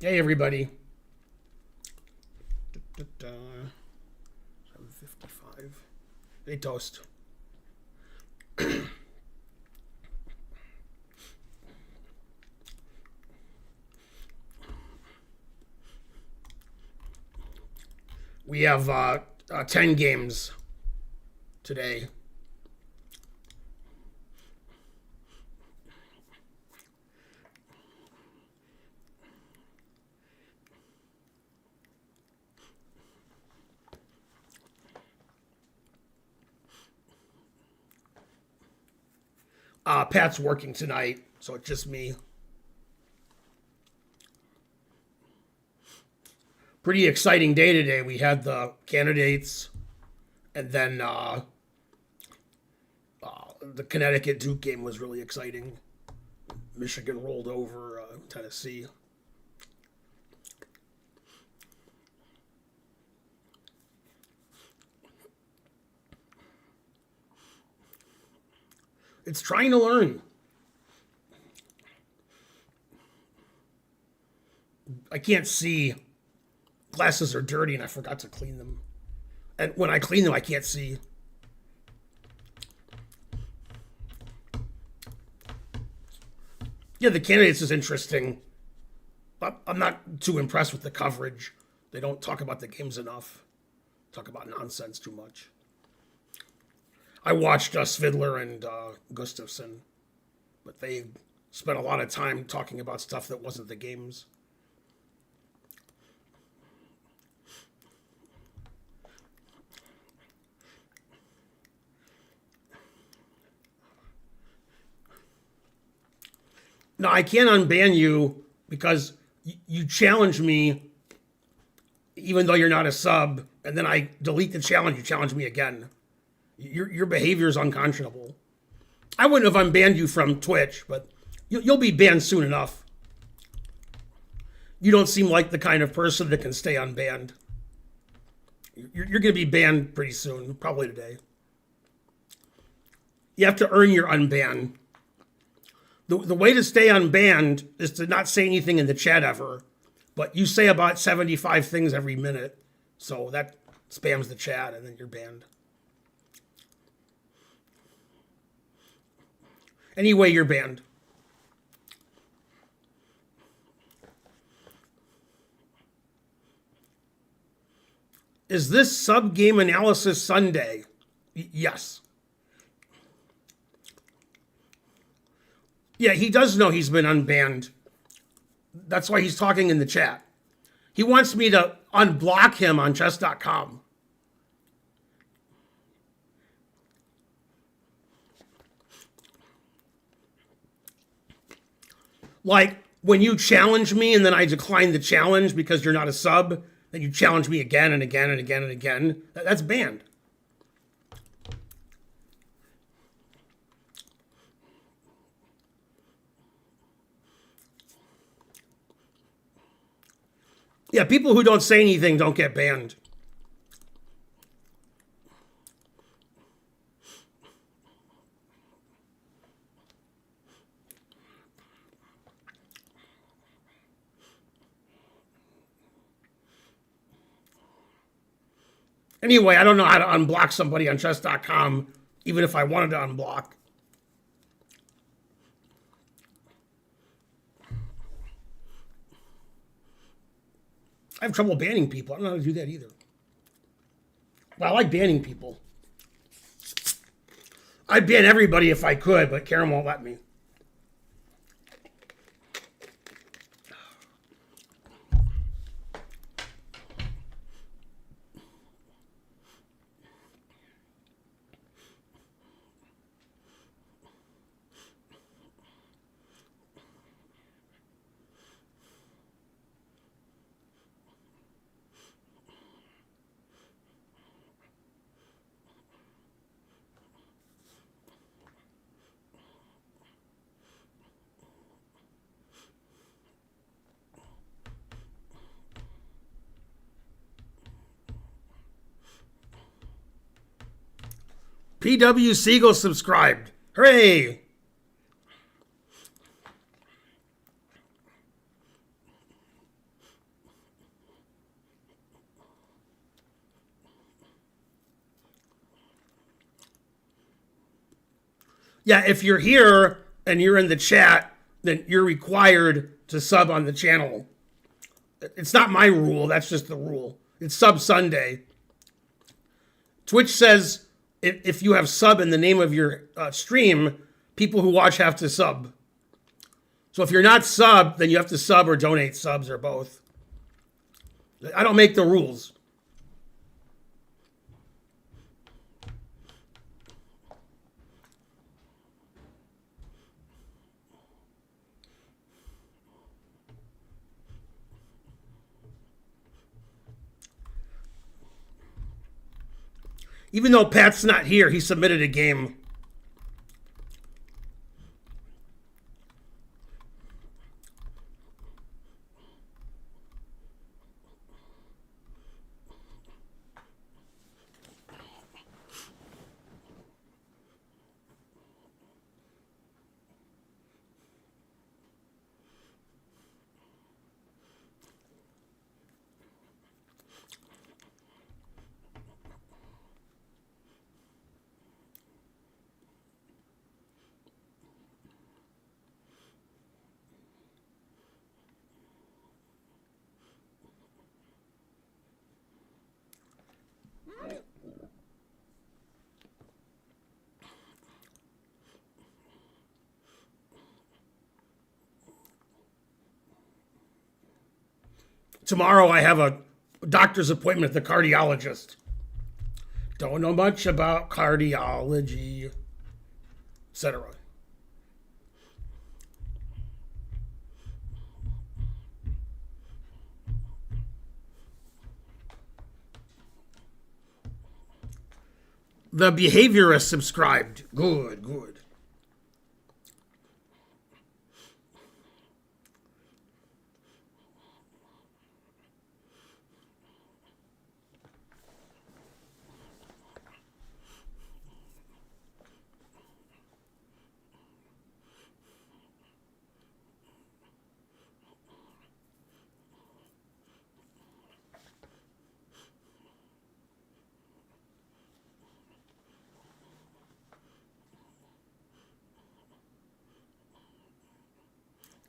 Hey, everybody. 7:55. Hey, Toast. We have 10 games today. Pat's working tonight, so it's just me. Pretty exciting day today. We had the candidates, and then the Connecticut Duke game was really exciting. Michigan rolled over Tennessee. It's trying to learn. I can't see. Glasses are dirty and I forgot to clean them. And when I clean them, I can't see. Yeah, the candidates is interesting. I'm not too impressed with the coverage. They don't talk about the games enough. Talk about nonsense too much. I watched Svidler and Gustafson, but they spent a lot of time talking about stuff that wasn't the games. No, I can't unban you because you challenge me even though you're not a sub, and then I delete the challenge, you challenge me again. Your behavior is unconscionable. I wouldn't have unbanned you from Twitch, but you'll be banned soon enough. You don't seem like the kind of person that can stay unbanned. You're going to be banned pretty soon, probably today. You have to earn your unban. The way to stay unbanned is to not say anything in the chat ever, but you say about 75 things every minute, so that spams the chat, and then you're banned. Anyway, you're banned. Is this sub-game analysis Sunday? Yes. Yeah, he does know he's been unbanned. That's why he's talking in the chat. He wants me to unblock him on chess.com. Like, when you challenge me and then I decline the challenge because you're not a sub, then you challenge me again and again and again and again. That's banned. Yeah, people who don't say anything don't get banned. Anyway, I don't know how to unblock somebody on chess.com, even if I wanted to unblock. I have trouble banning people. I don't know how to do that either. Well, I like banning people. I'd ban everybody if I could, but Karen won't let me. PW Seagull subscribed. Hooray! Yeah, if you're here and you're in the chat, then you're required to sub on the channel. It's not my rule. That's just the rule. It's Sub Sunday. Twitch says if you have sub in the name of your stream, people who watch have to sub. So if you're not sub, then you have to sub or donate subs or both. I don't make the rules. Even though Pat's not here, he submitted a game. Tomorrow I have a doctor's appointment with the cardiologist. Don't know much about cardiology, etc. The behaviorist subscribed. Good, good.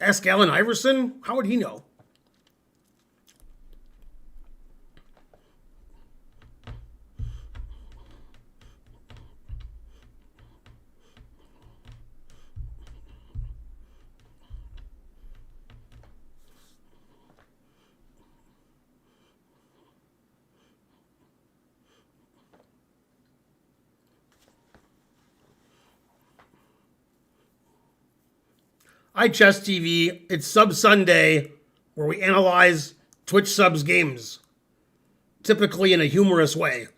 Ask Allen Iverson? How would he know? iChess TV, it's Sub Sunday, where we analyze Twitch subs games, typically in a humorous way.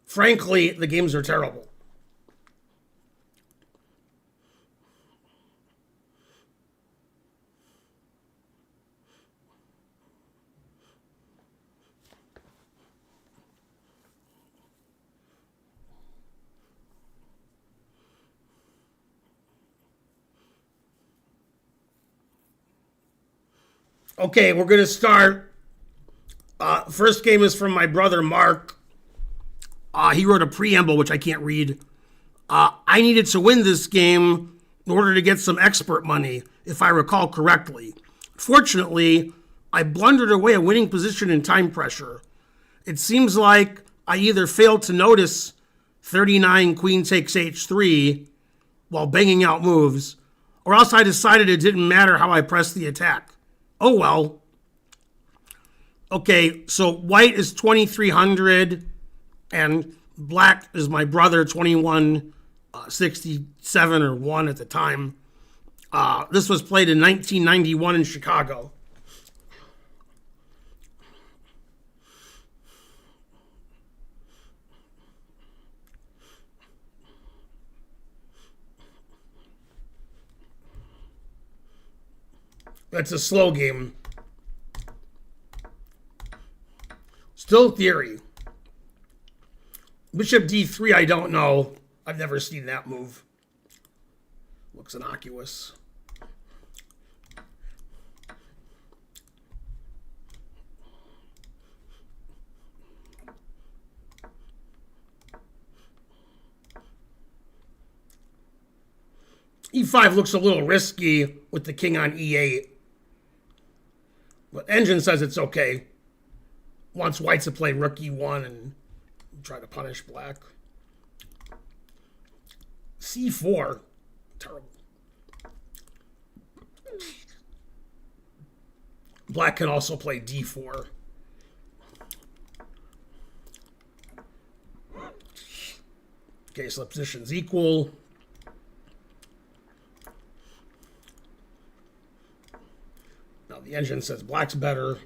Frankly, the games are terrible. Okay, we're going to start. First game is from my brother, Mark. He wrote a preamble, which I can't read. I needed to win this game in order to get some expert money, if I recall correctly. Fortunately, I blundered away a winning position in time pressure. It seems like I either failed to notice 39 queen takes h3 while banging out moves, or else I decided it didn't matter how I pressed the attack. Oh well. Okay, so white is 2300 and black is my brother 2167 or 1 at the time. This was played in 1991 in Chicago. That's a slow game. Still theory. Bishop d3, I don't know. I've never seen that move. Looks innocuous. E5 looks a little risky with the king on E8. But Engine says it's okay. Wants white to play rook E1 and try to punish black. C4. Terrible. Black can also play D4. Okay, so the position's equal. Now the Engine says black's better.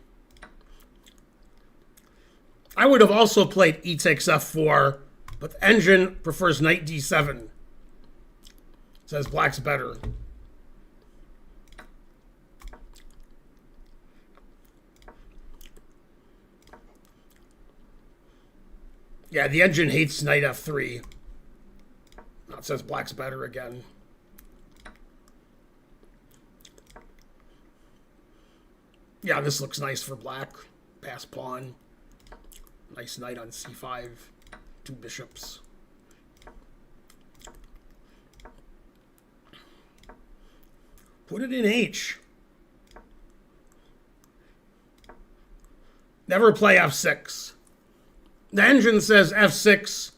I would have also played e takes f4, but the Engine prefers knight d7. Says black's better. Yeah, the Engine hates knight f3. Now it says black's better again. Yeah, this looks nice for black. Pass pawn. Nice knight on c5. 2 bishops. Put it in H. Never play f6. The Engine says f6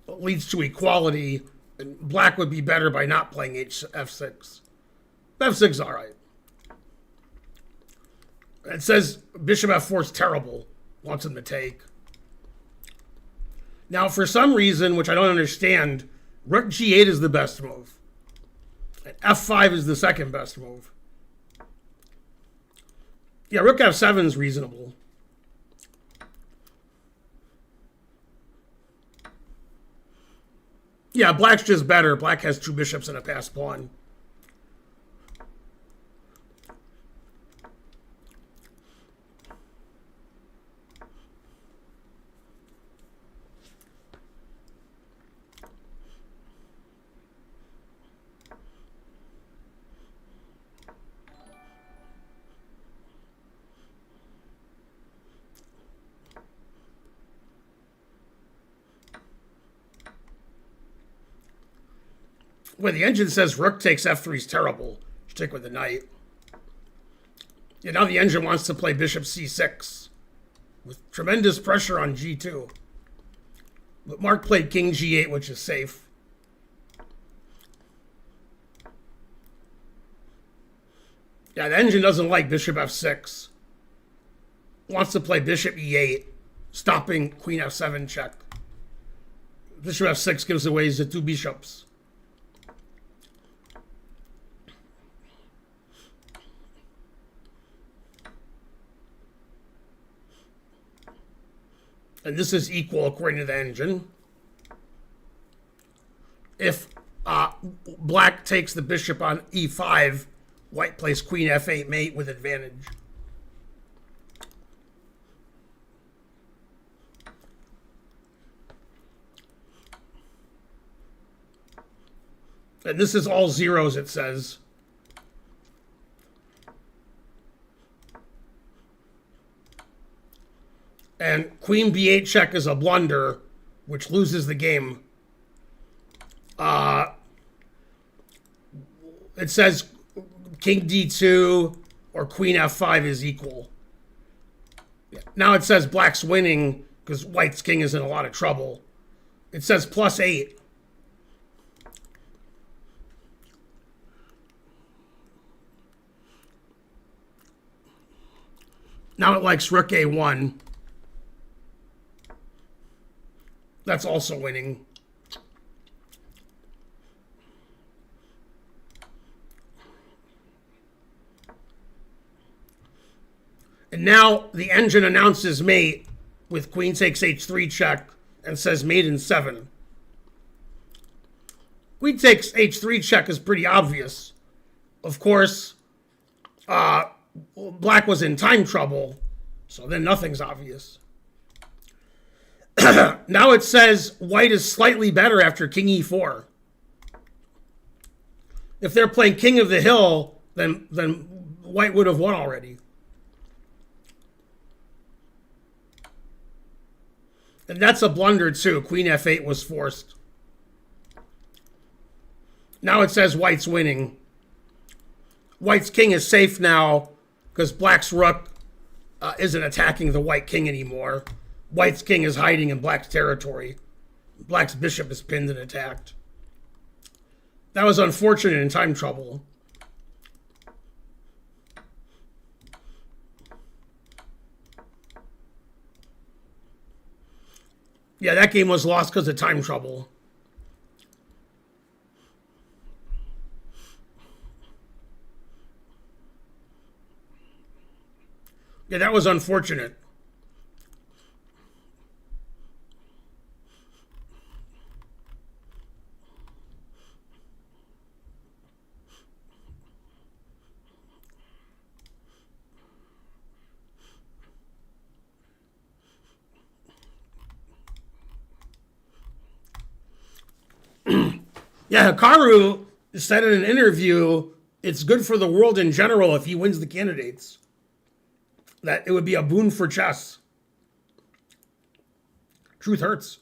leads to equality, and black would be better by not playing f6. f6 is all right. It says bishop f4 is terrible. Wants him to take. Now, for some reason, which I don't understand, rook g8 is the best move. And f5 is the second best move. Yeah, rook f7 is reasonable. Yeah, black's just better. Black has 2 bishops and a passed pawn. Well, the Engine says rook takes f3 is terrible. You take with the knight. Yeah, now the Engine wants to play bishop c6 with tremendous pressure on g2. But Mark played king g8, which is safe. Yeah, the Engine doesn't like bishop f6. Wants to play bishop e8, stopping queen f7 check. Bishop f6 gives away the 2 bishops. And this is equal according to the Engine. If black takes the bishop on e5, white plays queen f8 mate with advantage. And this is all zeros, it says. And queen b8 check is a blunder, which loses the game. It says king d2 or queen f5 is equal. Now it says black's winning because white's king is in a lot of trouble. It says +8. Now it likes rook a1. That's also winning. And now the Engine announces mate with queen takes h3 check and says mate in 7. Queen takes h3 check is pretty obvious. Of course, black was in time trouble, so then nothing's obvious. Now it says white is slightly better after king e4. If they're playing king of the hill, then white would have won already. And that's a blunder too. Queen f8 was forced. Now it says white's winning. White's king is safe now because black's rook isn't attacking the white king anymore. White's king is hiding in black's territory. Black's bishop is pinned and attacked. That was unfortunate in time trouble. Yeah, that game was lost because of time trouble. Yeah, that was unfortunate. Yeah, Hikaru said in an interview, it's good for the world in general if he wins the candidates. That it would be a boon for chess. Truth hurts.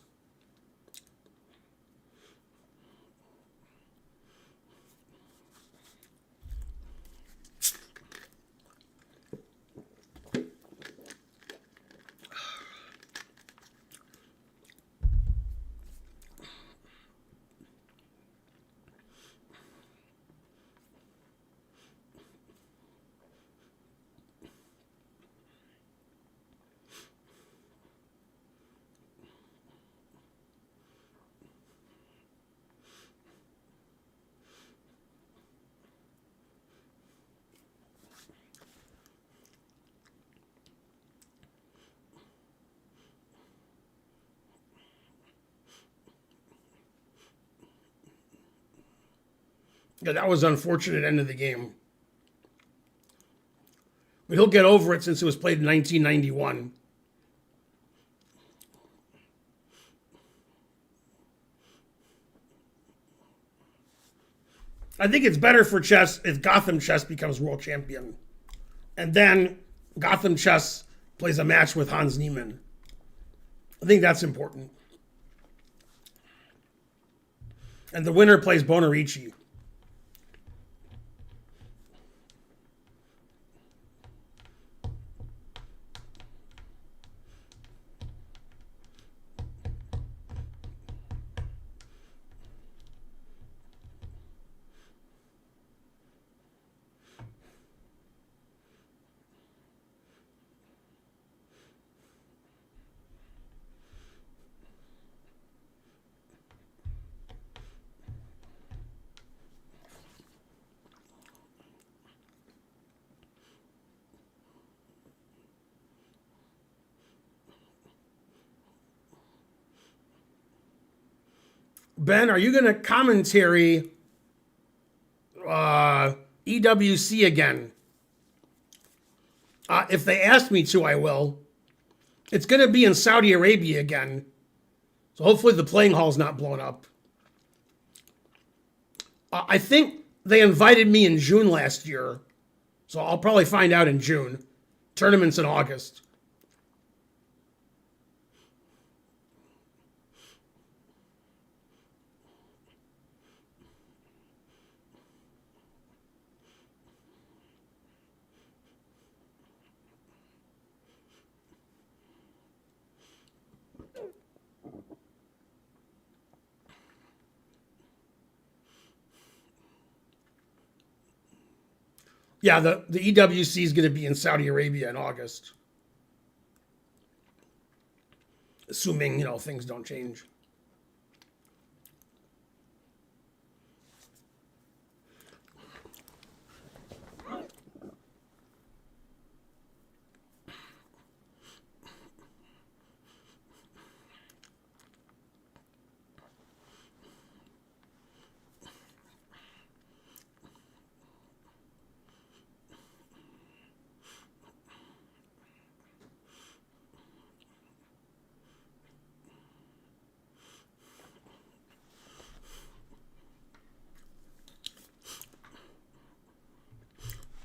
Yeah, that was an unfortunate end of the game. But he'll get over it since it was played in 1991. I think it's better for chess if Gotham Chess becomes world champion. And then Gotham Chess plays a match with Hans Niemann. I think that's important. And the winner plays Bonerichi. Ben, are you going to commentary EWC again? If they ask me to, I will. It's going to be in Saudi Arabia again. So hopefully the playing hall's not blown up. I think they invited me in June last year. So I'll probably find out in June. Tournament's in August. Yeah, the EWC is going to be in Saudi Arabia in August. Assuming, things don't change.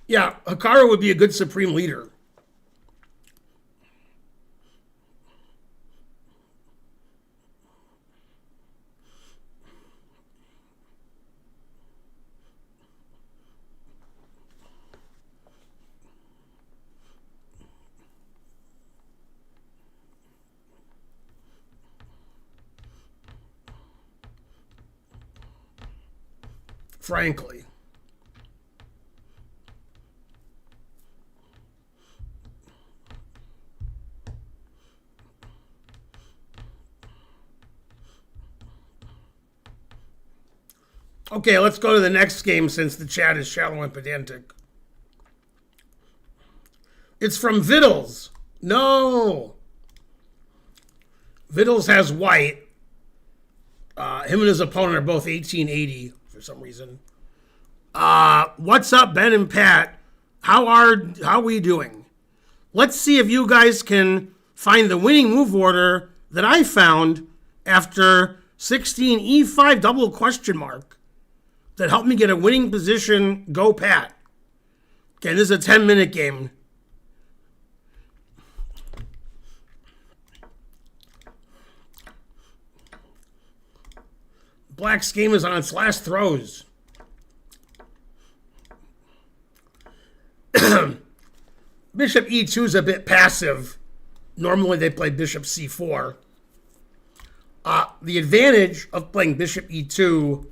Yeah, Hikaru would be a good supreme leader. frankly. Okay, let's go to the next game since the chat is shallow and pedantic. It's from Viddles. No. Viddles has white. Him and his opponent are both 1880 for some reason. What's up, Ben and Pat? How are we doing? Let's see if you guys can find the winning move order that I found after 16 E5 double question mark that helped me get a winning position. Go Pat. Okay, this is a 10-minute game. Black's game is on its last throws. Bishop E2 is a bit passive. Normally they play Bishop C4. The advantage of playing Bishop E2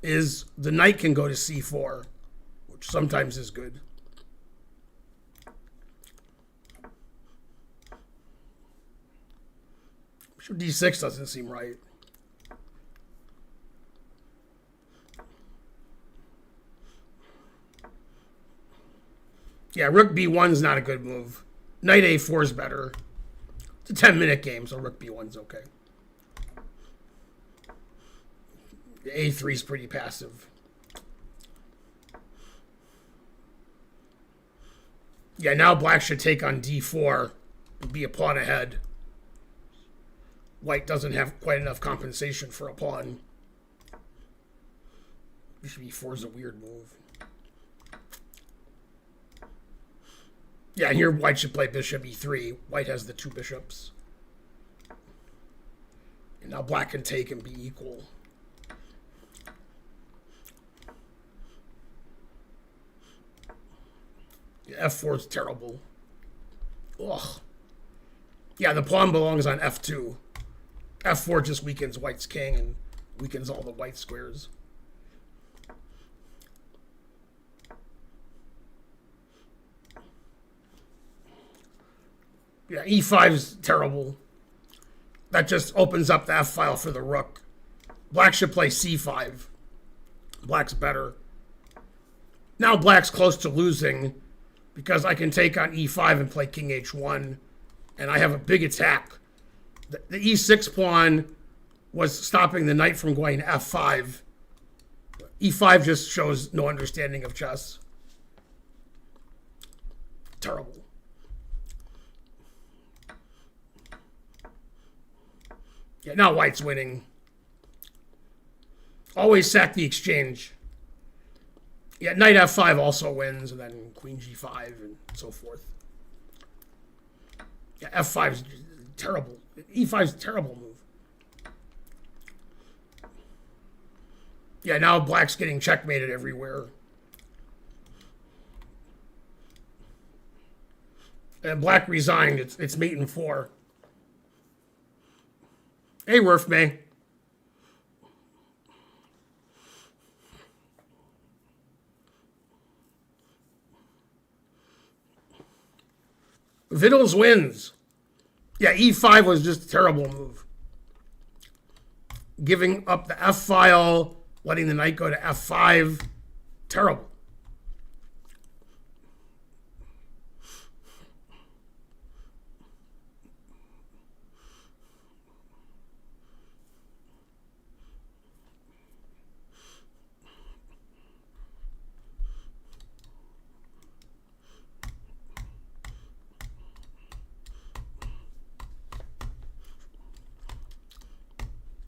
is the knight can go to C4, which sometimes is good. Bishop D6 doesn't seem right. Yeah, Rook B1 is not a good move. Knight A4 is better. It's a 10-minute game, so Rook B1's okay. A3 is pretty passive. Yeah, now Black should take on D4 and be a pawn ahead. White doesn't have quite enough compensation for a pawn. Bishop E4 is a weird move. Yeah, and here White should play Bishop E3. White has the two bishops. And now Black can take and be equal. Yeah, F4 is terrible. Ugh. Yeah, the pawn belongs on F2. F4 just weakens White's king and weakens all the white squares. Yeah, E5 is terrible. That just opens up the F file for the rook. Black should play C5. Black's better. Now Black's close to losing because I can take on E5 and play King H1, and I have a big attack. The E6 pawn was stopping the knight from going to F5. E5 just shows no understanding of chess. Terrible. Yeah, now White's winning. Always sack the exchange. Yeah, knight F5 also wins, and then Queen G5 and so forth. Yeah, F5 is terrible. E5 is a terrible move. Yeah, now Black's getting checkmated everywhere. And Black resigned. It's mate in 4. Hey, Worf May. Viddles wins. Yeah, E5 was just a terrible move. Giving up the F file, letting the knight go to F5. Terrible.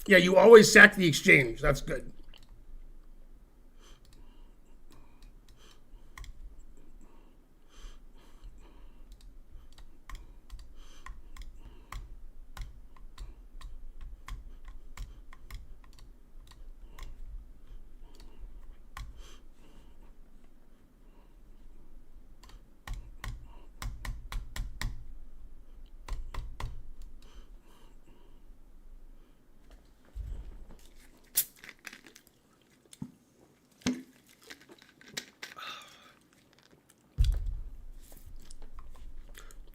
Yeah, you always sack the exchange. That's good.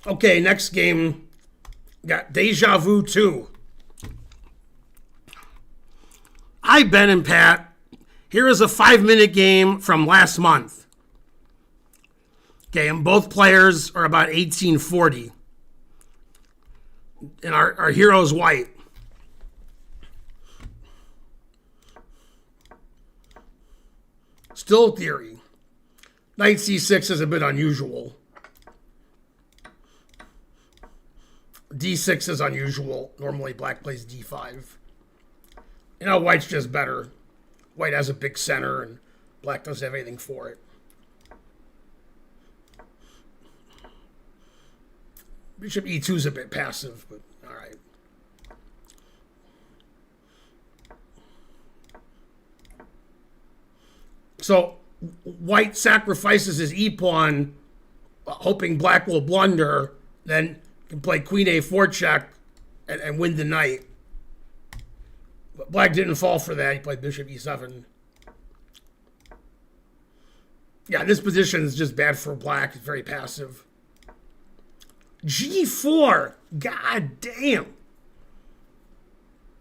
Okay, next game. Got Deja Vu 2. Hi, Ben and Pat. Here is a 5-minute game from last month. Okay, and both players are about 1840. And our hero's white. Still theory. Knight c6 is a bit unusual. d6 is unusual. Normally black plays d5. You know, white's just better. White has a big center and black doesn't have anything for it. Bishop e2 is a bit passive, but all right. So white sacrifices his e-pawn, hoping black will blunder, then can play queen a4 check and win the knight. But black didn't fall for that. He played bishop e7. Yeah, this position is just bad for black. It's very passive. g4. God damn.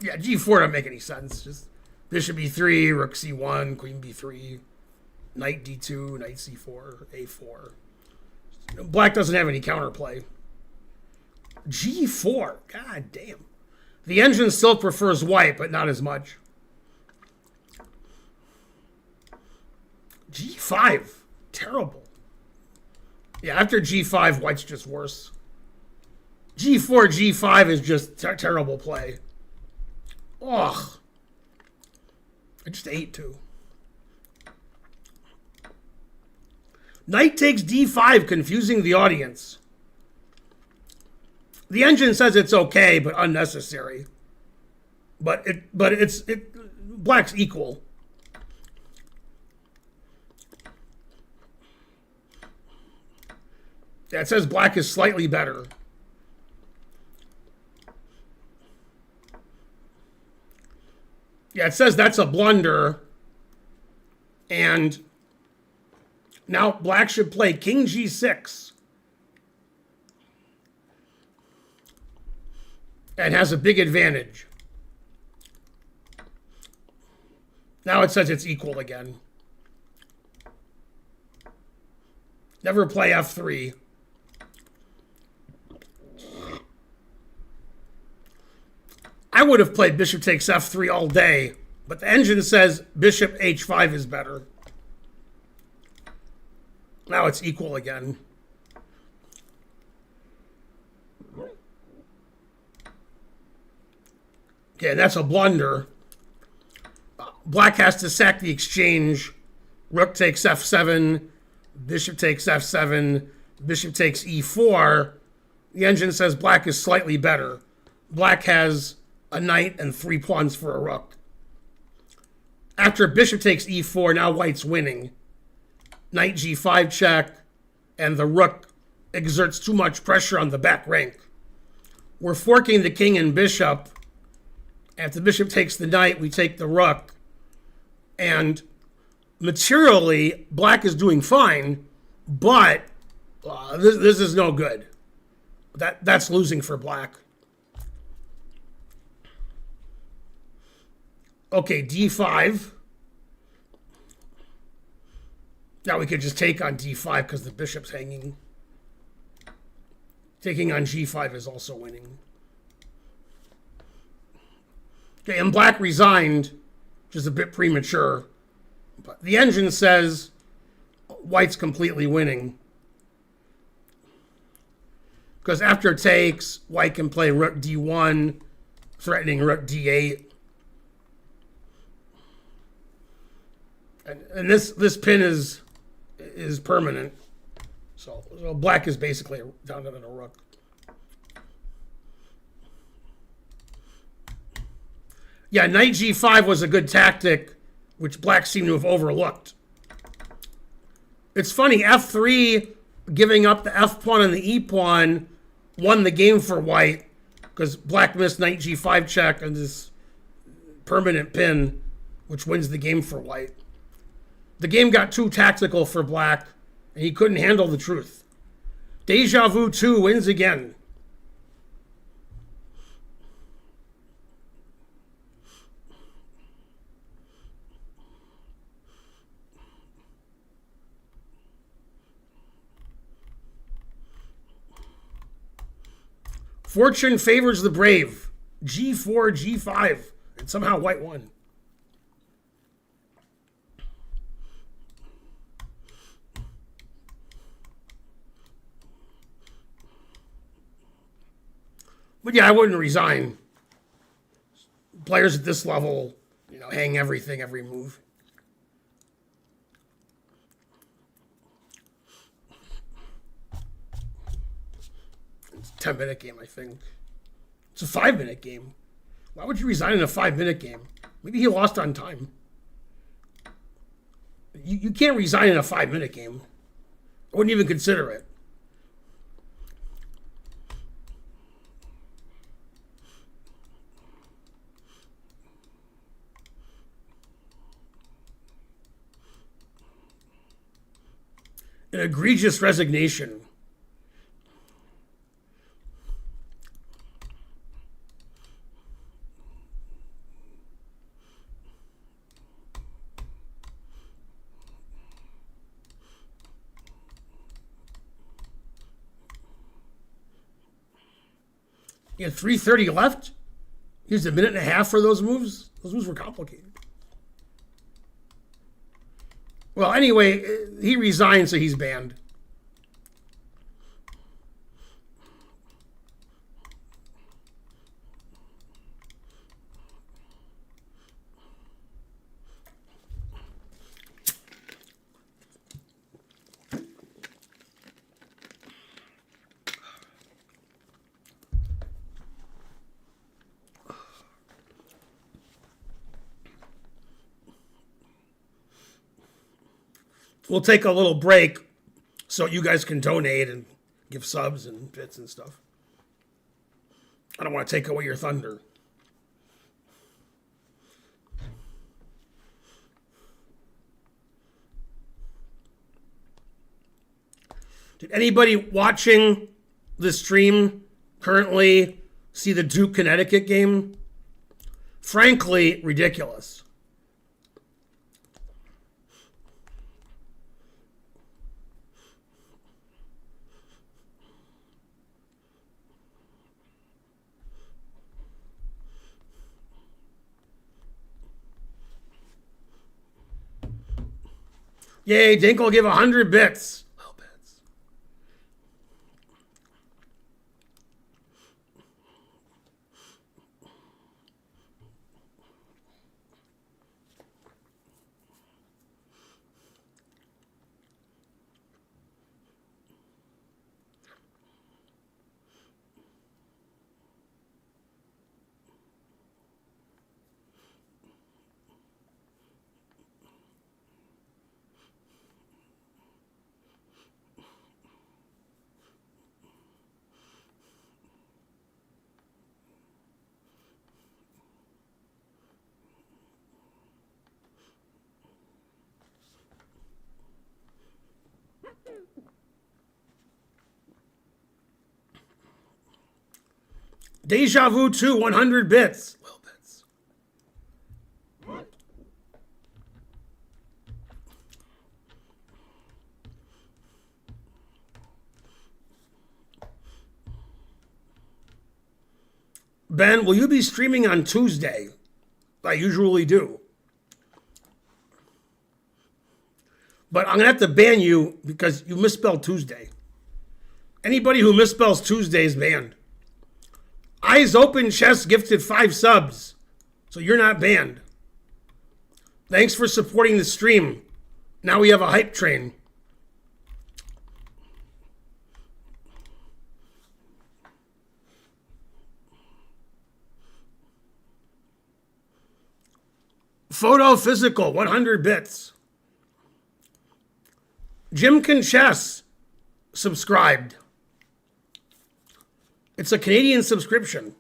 Yeah, g4 doesn't make any sense. Just bishop e3, rook c1, queen b3, knight d2, knight c4, a4. Black doesn't have any counterplay. g4. God damn. The engine still prefers white, but not as much. g5. Terrible. Yeah, after g5, white's just worse. g4, g5 is just terrible play. Ugh. I just ate too. Knight takes d5, confusing the audience. The engine says it's okay, but unnecessary. But black's equal. Yeah, it says black is slightly better. Yeah, it says that's a blunder. And now black should play king g6. And has a big advantage. Now it says it's equal again. Never play f3. I would have played bishop takes f3 all day, but the engine says bishop h5 is better. Now it's equal again. Okay, that's a blunder. Black has to sack the exchange. Rook takes f7. Bishop takes f7. Bishop takes e4. The engine says black is slightly better. Black has a knight and 3 pawns for a rook. After bishop takes e4, now white's winning. Knight g5 check, and the rook exerts too much pressure on the back rank. We're forking the king and bishop. If the bishop takes the knight, we take the rook. And materially, black is doing fine, but this is no good. That's losing for black. Okay, d5. Now we could just take on d5 because the bishop's hanging. Taking on g5 is also winning. Okay, and black resigned, which is a bit premature. But the engine says white's completely winning. Because after takes, white can play rook d1, threatening rook d8. And this pin is permanent. So black is basically down to the rook. Yeah, knight g5 was a good tactic, which black seemed to have overlooked. It's funny, f3, giving up the f pawn and the e pawn, won the game for white, because black missed knight g5 check and this permanent pin, which wins the game for white. The game got too tactical for black, and he couldn't handle the truth. Deja Vu 2 wins again. Fortune favors the brave. G4, G5. And somehow white won. But yeah, I wouldn't resign. Players at this level, hang everything, every move. It's a 10-minute game, I think. It's a 5-minute game. Why would you resign in a 5-minute game? Maybe he lost on time. You can't resign in a 5-minute game. I wouldn't even consider it. An egregious resignation. He had 3:30 left. He used a minute and a half for those moves. Those moves were complicated. Well, anyway, he resigned, so he's banned. We'll take a little break so you guys can donate and give subs and bits and stuff. I don't want to take away your thunder. Did anybody watching the stream currently see the Duke Connecticut game? Frankly, ridiculous. Yay, Dink will give 100 bits. Well, bits. Deja Vu 2, 100 bits. Well, bits. Ben, will you be streaming on Tuesday? I usually do. But I'm going to have to ban you because you misspelled Tuesday. Anybody who misspells Tuesday is banned. Eyes Open Chess gifted 5 subs, so you're not banned. Thanks for supporting the stream. Now we have a hype train. Photo Physical, 100 bits. Jim Can Chess subscribed. It's a Canadian subscription.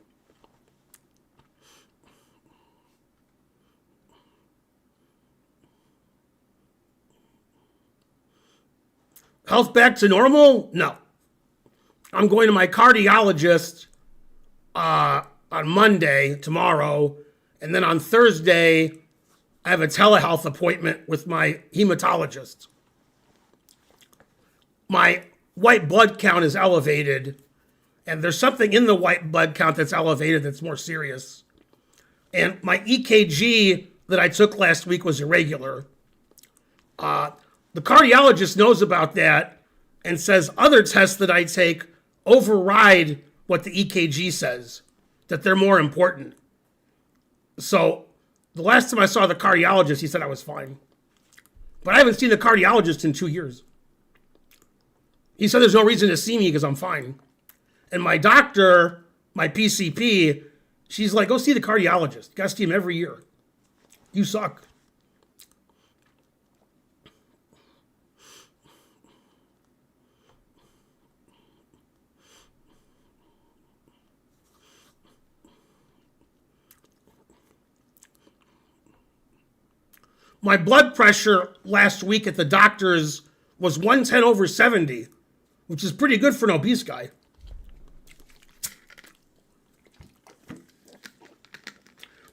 Health back to normal? No. I'm going to my cardiologist on Monday, tomorrow, and then on Thursday, I have a telehealth appointment with my hematologist. My white blood count is elevated, and there's something in the white blood count that's elevated that's more serious. And my EKG that I took last week was irregular. The cardiologist knows about that and says other tests that I take override what the EKG says, that they're more important. So the last time I saw the cardiologist, he said I was fine. But I haven't seen the cardiologist in 2 years. He said there's no reason to see me because I'm fine. And my doctor, my PCP, she's like, go see the cardiologist. You got to see him every year. You suck. My blood pressure last week at the doctor's was 110/70, which is pretty good for an obese guy.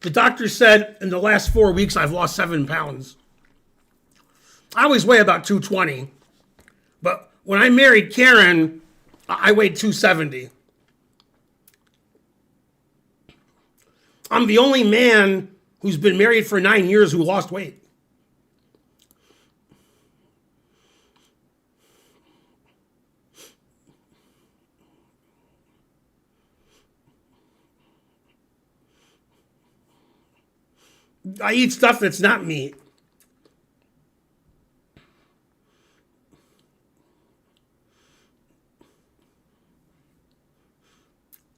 The doctor said in the last 4 weeks I've lost 7 pounds. I always weigh about 220, but when I married Karen, I weighed 270. I'm the only man who's been married for 9 years who lost weight. I eat stuff that's not meat.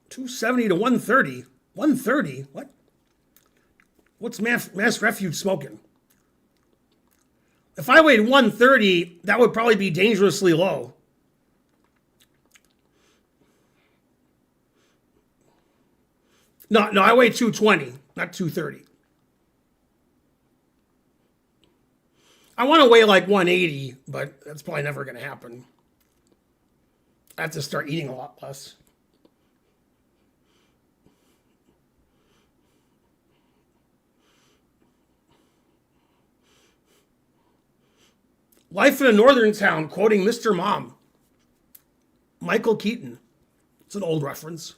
$270 to $130. $130? What? What's mass refuge smoking? If I weighed 130, that would probably be dangerously low. No, I weigh 220, not 230. I want to weigh like 180, but that's probably never going to happen. I have to start eating a lot less. Life in a Northern Town, quoting Mr. Mom. Michael Keaton. It's an old reference.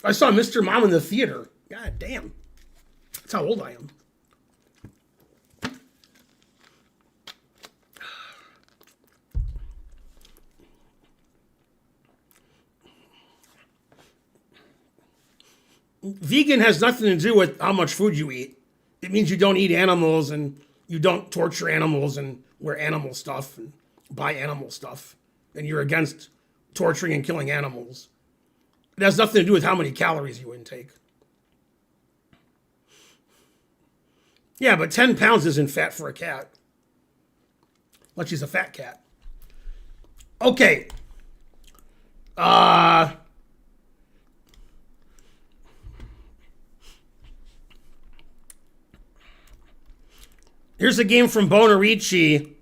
I saw Mr. Mom in the theater. God damn. That's how old I am. Vegan has nothing to do with how much food you eat. It means you don't eat animals and you don't torture animals and wear animal stuff and buy animal stuff. And you're against torturing and killing animals. It has nothing to do with how many calories you intake. Yeah, but 10 pounds isn't fat for a cat. Unless she's a fat cat. Okay. Here's a game from Bonerichi.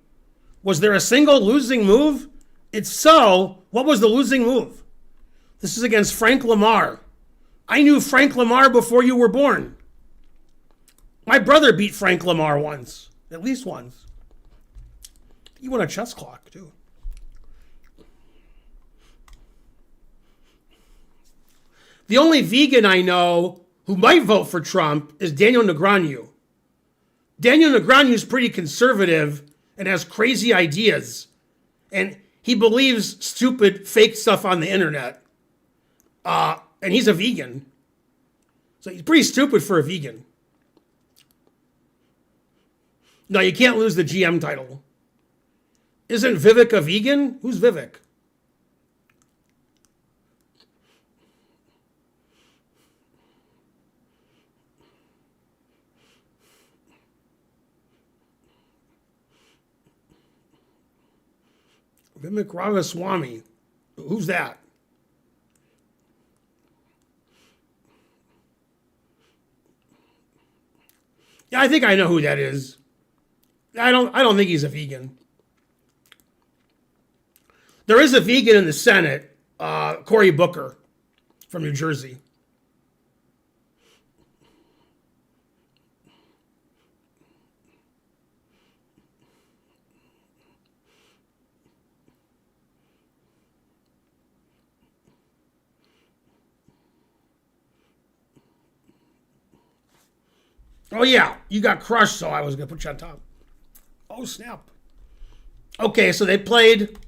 Was there a single losing move? If so, what was the losing move? This is against Frank Lamar. I knew Frank Lamar before you were born. My brother beat Frank Lamar once. At least once. He won a chess clock, too. The only vegan I know who might vote for Trump is Daniel Negreanu. Daniel Negreanu is pretty conservative and has crazy ideas. And he believes stupid, fake stuff on the internet. And he's a vegan. So he's pretty stupid for a vegan. No, you can't lose the GM title. Isn't Vivek a vegan? Who's Vivek? Vivek Ramaswamy. Who's that? Yeah, I think I know who that is. I don't think he's a vegan. There is a vegan in the Senate, Cory Booker from New Jersey. Oh, yeah, you got crushed, so I was going to put you on top. Oh, snap. Okay, so they played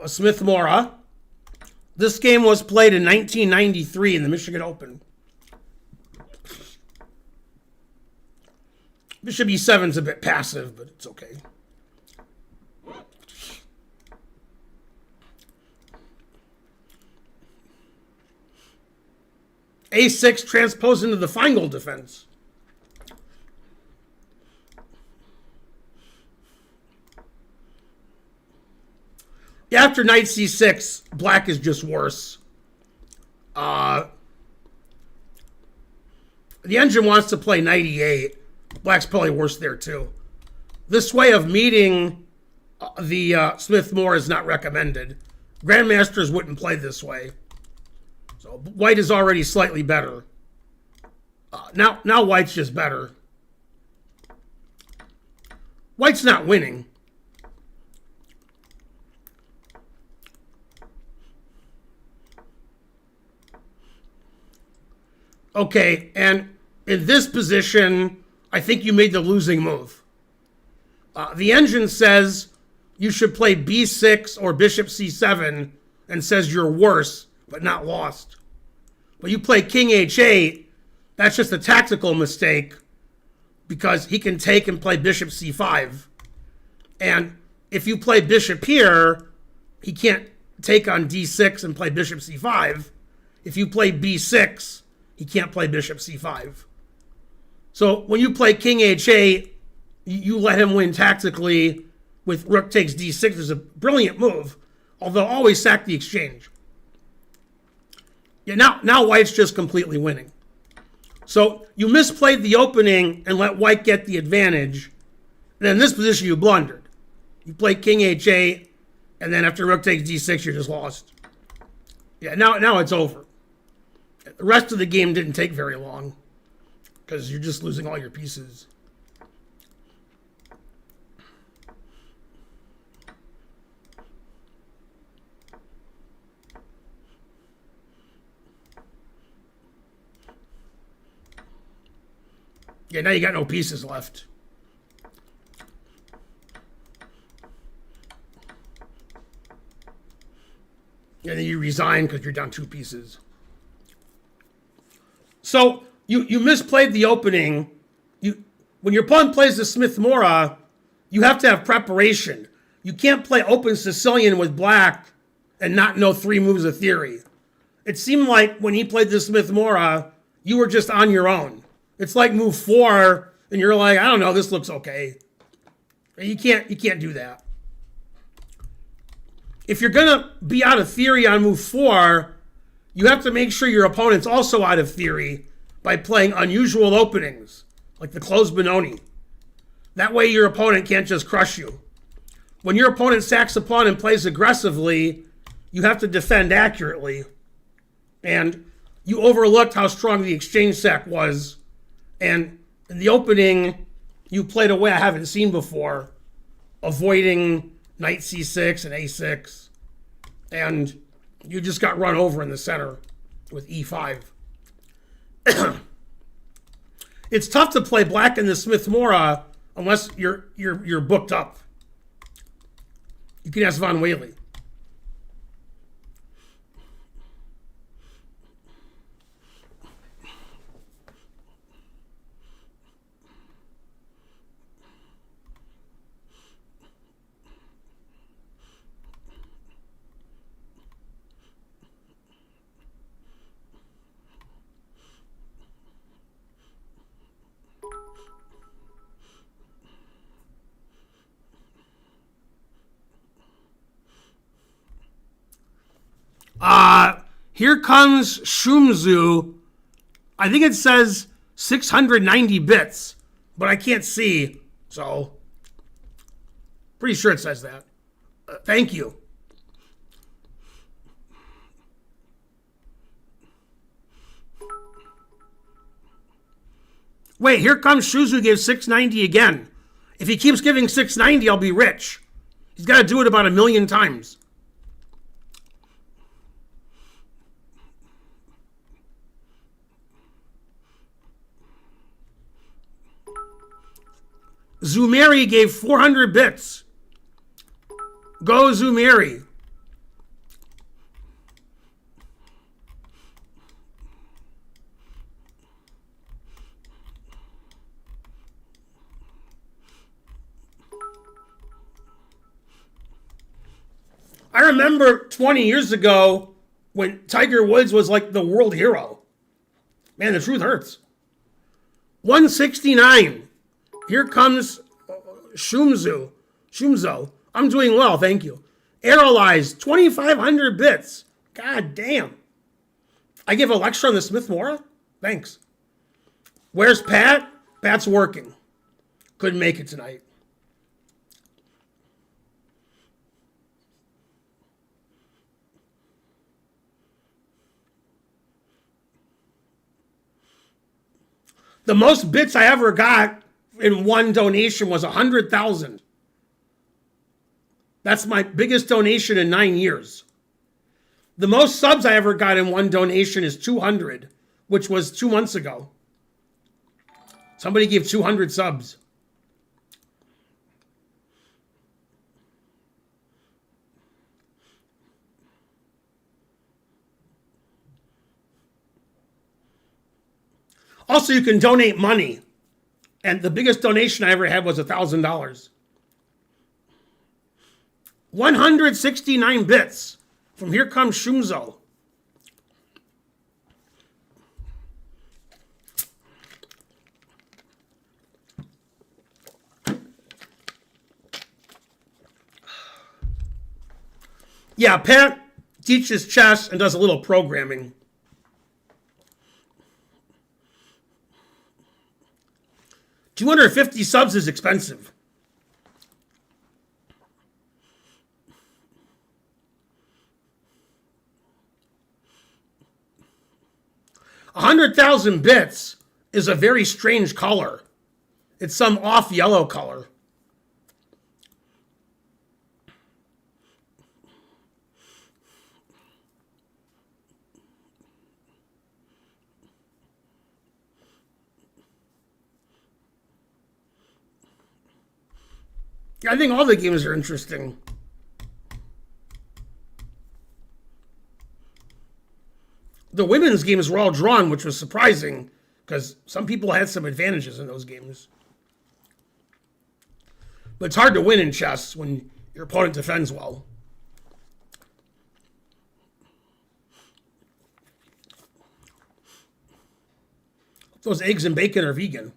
Smith Mora. This game was played in 1993 in the Michigan Open. Bishop E7's a bit passive, but it's okay. A6 transposed into the Feingold defense. After knight c6, black is just worse. The engine wants to play knight e8. Black's probably worse there too. This way of meeting the Smith Moore is not recommended. Grandmasters wouldn't play this way. So white is already slightly better. Now white's just better. White's not winning. Okay, and in this position, I think you made the losing move. The engine says you should play b6 or bishop c7 and says you're worse, but not lost. But you play king h8, that's just a tactical mistake because he can take and play bishop c5. And if you play bishop here, he can't take on d6 and play bishop c5. If you play b6, he can't play bishop c5. So when you play king h8, you let him win tactically with rook takes d6. It's a brilliant move, although always sack the exchange. Yeah, now white's just completely winning. So you misplayed the opening and let white get the advantage. And in this position, you blundered. You play king h8, and then after rook takes d6, you're just lost. Yeah, now it's over. The rest of the game didn't take very long because you're just losing all your pieces. Yeah, now you got no pieces left. And then you resign because you're down 2 pieces. So you misplayed the opening. When your pawn plays the Smith Mora, you have to have preparation. You can't play open Sicilian with black and not know 3 moves of theory. It seemed like when he played the Smith Mora, you were just on your own. It's like move 4, and you're like, I don't know, this looks okay. You can't do that. If you're gonna be out of theory on move 4, you have to make sure your opponent's also out of theory by playing unusual openings, like the closed Benoni. That way your opponent can't just crush you. When your opponent sacks a pawn and plays aggressively, you have to defend accurately. And you overlooked how strong the exchange sack was. And in the opening, you played a way I haven't seen before, avoiding knight c6 and a6. And you just got run over in the center with e5. It's tough to play black in the Smith Mora unless you're booked up. You can ask Von Whaley. Here comes Shumzu. I think it says 690 bits, but I can't see, so pretty sure it says that. Thank you. Wait, here comes Shoes who gives 690 again. If he keeps giving 690, I'll be rich. He's got to do it about 1 million times. Zumeri gave 400 bits. Go Zumeri. I remember 20 years ago when Tiger Woods was like the world hero. Man, the truth hurts. 169. Here comes Shumzo. I'm doing well, thank you. Aerolyze, 2,500 bits. God damn. I give a lecture on the Smith Mora? Thanks. Where's Pat? Pat's working. Couldn't make it tonight. The most bits I ever got in one donation was 100,000. That's my biggest donation in 9 years. The most subs I ever got in one donation is 200, which was 2 months ago. Somebody gave 200 subs. Also, you can donate money. And the biggest donation I ever had was $1,000. 169 bits from Here Comes Shumzo. Yeah, Pat teaches chess and does a little programming. $250 subs is expensive. $100,000 bits is a very strange color. It's some off yellow color. I think all the games are interesting. The women's games were all drawn, which was surprising because some people had some advantages in those games. But it's hard to win in chess when your opponent defends well. Those eggs and bacon are vegan.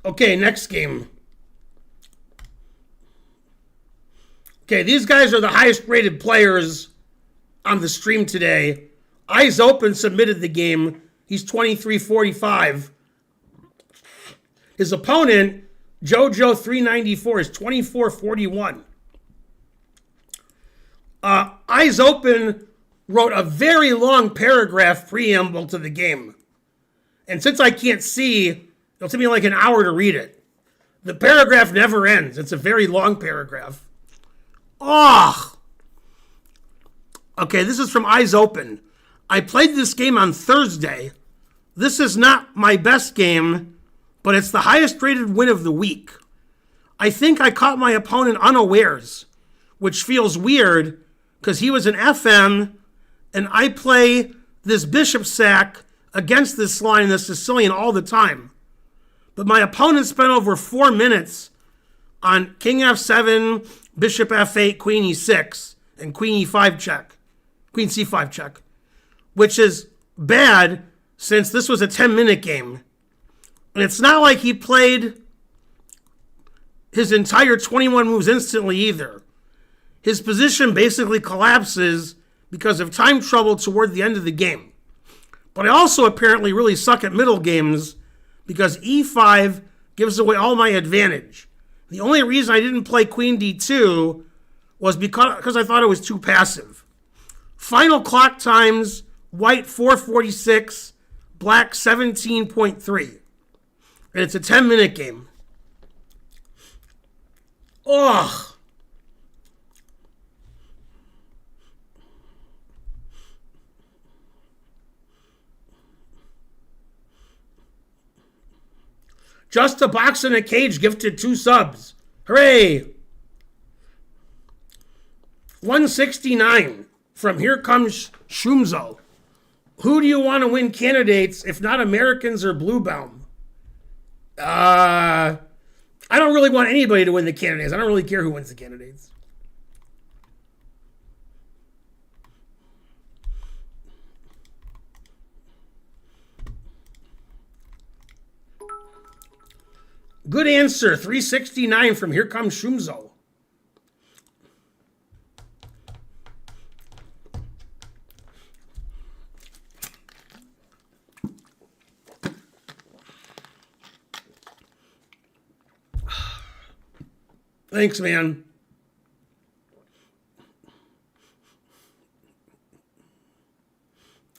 Okay, next game. Okay, these guys are the highest rated players on the stream today. Eyes Open submitted the game. He's 2345. His opponent, JoJo394, is 2441. Eyes Open wrote a very long paragraph preamble to the game. And since I can't see, it'll take me like an hour to read it. The paragraph never ends. It's a very long paragraph. Oh! Okay, this is from Eyes Open. I played this game on Thursday. This is not my best game, but it's the highest rated win of the week. I think I caught my opponent unawares, which feels weird because he was an FM and I play this bishop sack against this line, this Sicilian, all the time. But my opponent spent over 4 minutes on king f7, bishop f8, queen e6, and queen e5 check, queen c5 check, which is bad since this was a 10-minute game. And it's not like he played his entire 21 moves instantly either. His position basically collapses because of time trouble toward the end of the game. But I also apparently really suck at middle games because e5 gives away all my advantage. The only reason I didn't play queen d2 was because I thought it was too passive. Final clock times, white 4:46, black 17.3. And it's a 10-minute game. Ugh. Just a Box in a Cage gifted 2 subs. Hooray! 169 from Here Comes Shumzo. Who do you want to win candidates if not Americans or Bluebaum? I don't really want anybody to win the candidates. I don't really care who wins the candidates. Good answer. 369 from Here Comes Shumzo. Thanks, man.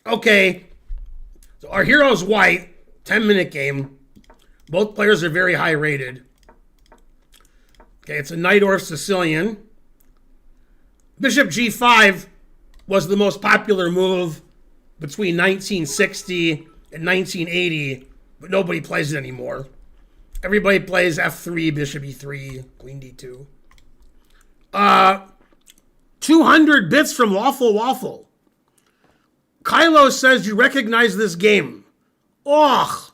Okay. So our hero's white. 10-minute game. Both players are very high rated. Okay, it's a Najdorf Sicilian. Bishop g5 was the most popular move between 1960 and 1980, but nobody plays it anymore. Everybody plays f3, bishop e3, queen d2. 200 bits from Waffle Waffle. Kylo says you recognize this game. Ugh.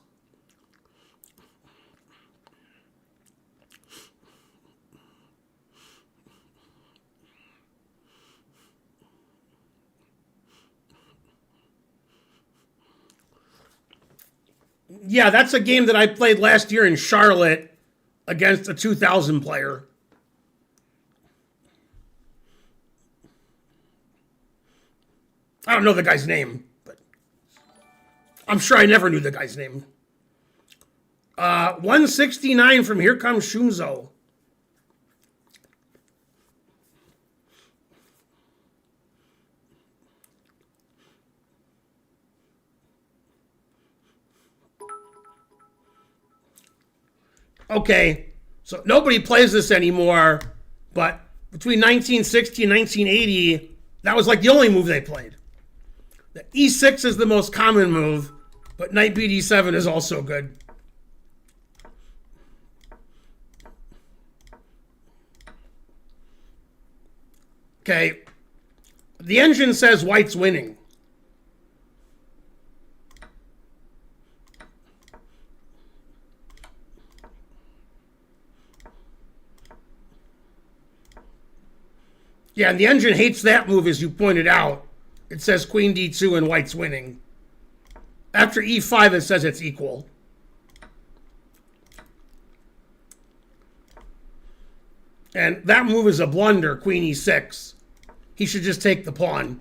Yeah, that's a game that I played last year in Charlotte against a 2000 player. I don't know the guy's name, but I'm sure I never knew the guy's name. 169 from Here Comes Shumzo. Okay, so nobody plays this anymore, but between 1960 and 1980, that was like the only move they played. The e6 is the most common move, but knight bd7 is also good. Okay, the engine says white's winning. Yeah, and the engine hates that move, as you pointed out. It says queen d2 and white's winning. After e5, it says it's equal. And that move is a blunder, queen e6. He should just take the pawn.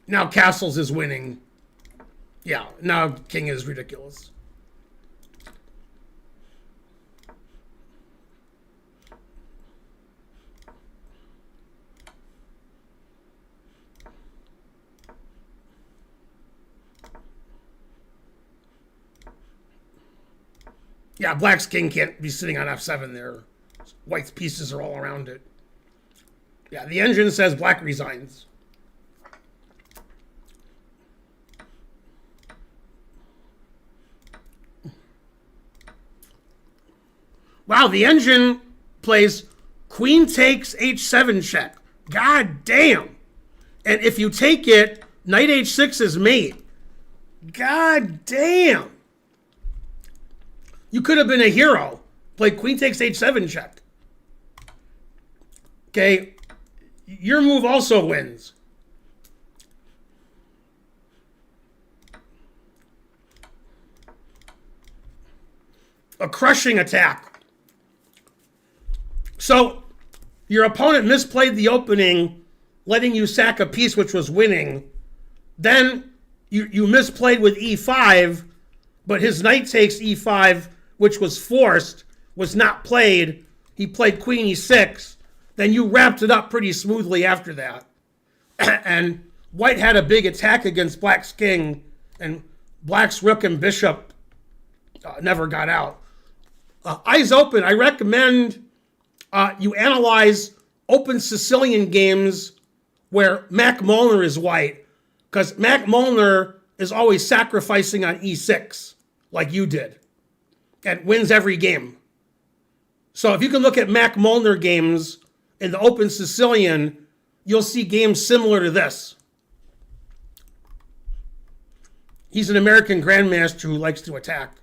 Now castles is winning. Yeah, now king is ridiculous. Yeah, black's king can't be sitting on f7 there. White's pieces are all around it. Yeah, the engine says black resigns. Wow, the engine plays queen takes h7 check. God damn. And if you take it, knight h6 is mate. God damn. You could have been a hero. Played queen takes h7 check. Okay, your move also wins. a crushing attack. So your opponent misplayed the opening, letting you sack a piece which was winning. Then you misplayed with e5, but his knight takes e5, which was forced, was not played. He played queen e6. Then you wrapped it up pretty smoothly after that. And white had a big attack against black's king, and black's rook and bishop never got out. Eyes open, I recommend you analyze open Sicilian games where Mac Molnar is white, because Mac Molnar is always sacrificing on e6, like you did, and wins every game. So if you can look at Mac Molnar games in the open Sicilian, you'll see games similar to this. He's an American grandmaster who likes to attack.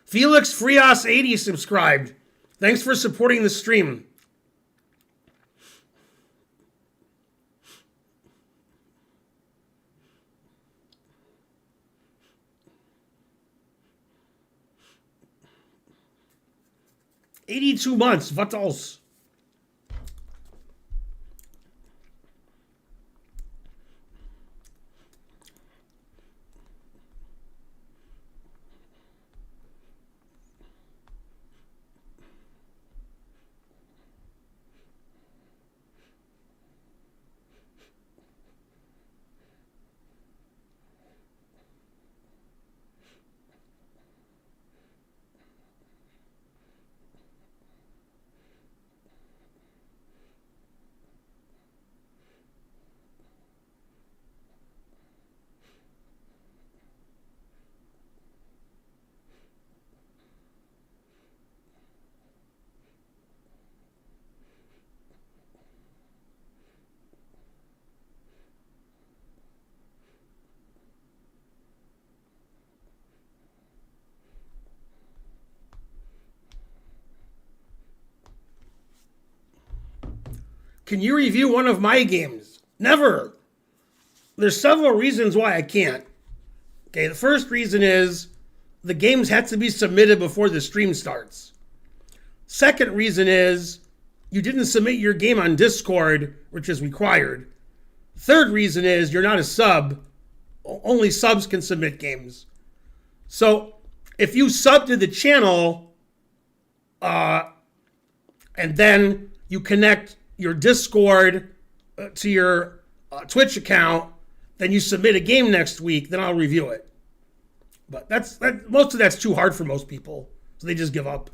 Felix Frias 80 subscribed. Thanks for supporting the stream. $82 months, Viddles. Can you review one of my games? Never. There's several reasons why I can't. Okay, the first reason is the games have to be submitted before the stream starts. Second reason is you didn't submit your game on Discord, which is required. Third reason is you're not a sub. Only subs can submit games. So if you sub to the channel and then you connect your Discord to your Twitch account, then you submit a game next week, then I'll review it. But most of that's too hard for most people, so they just give up.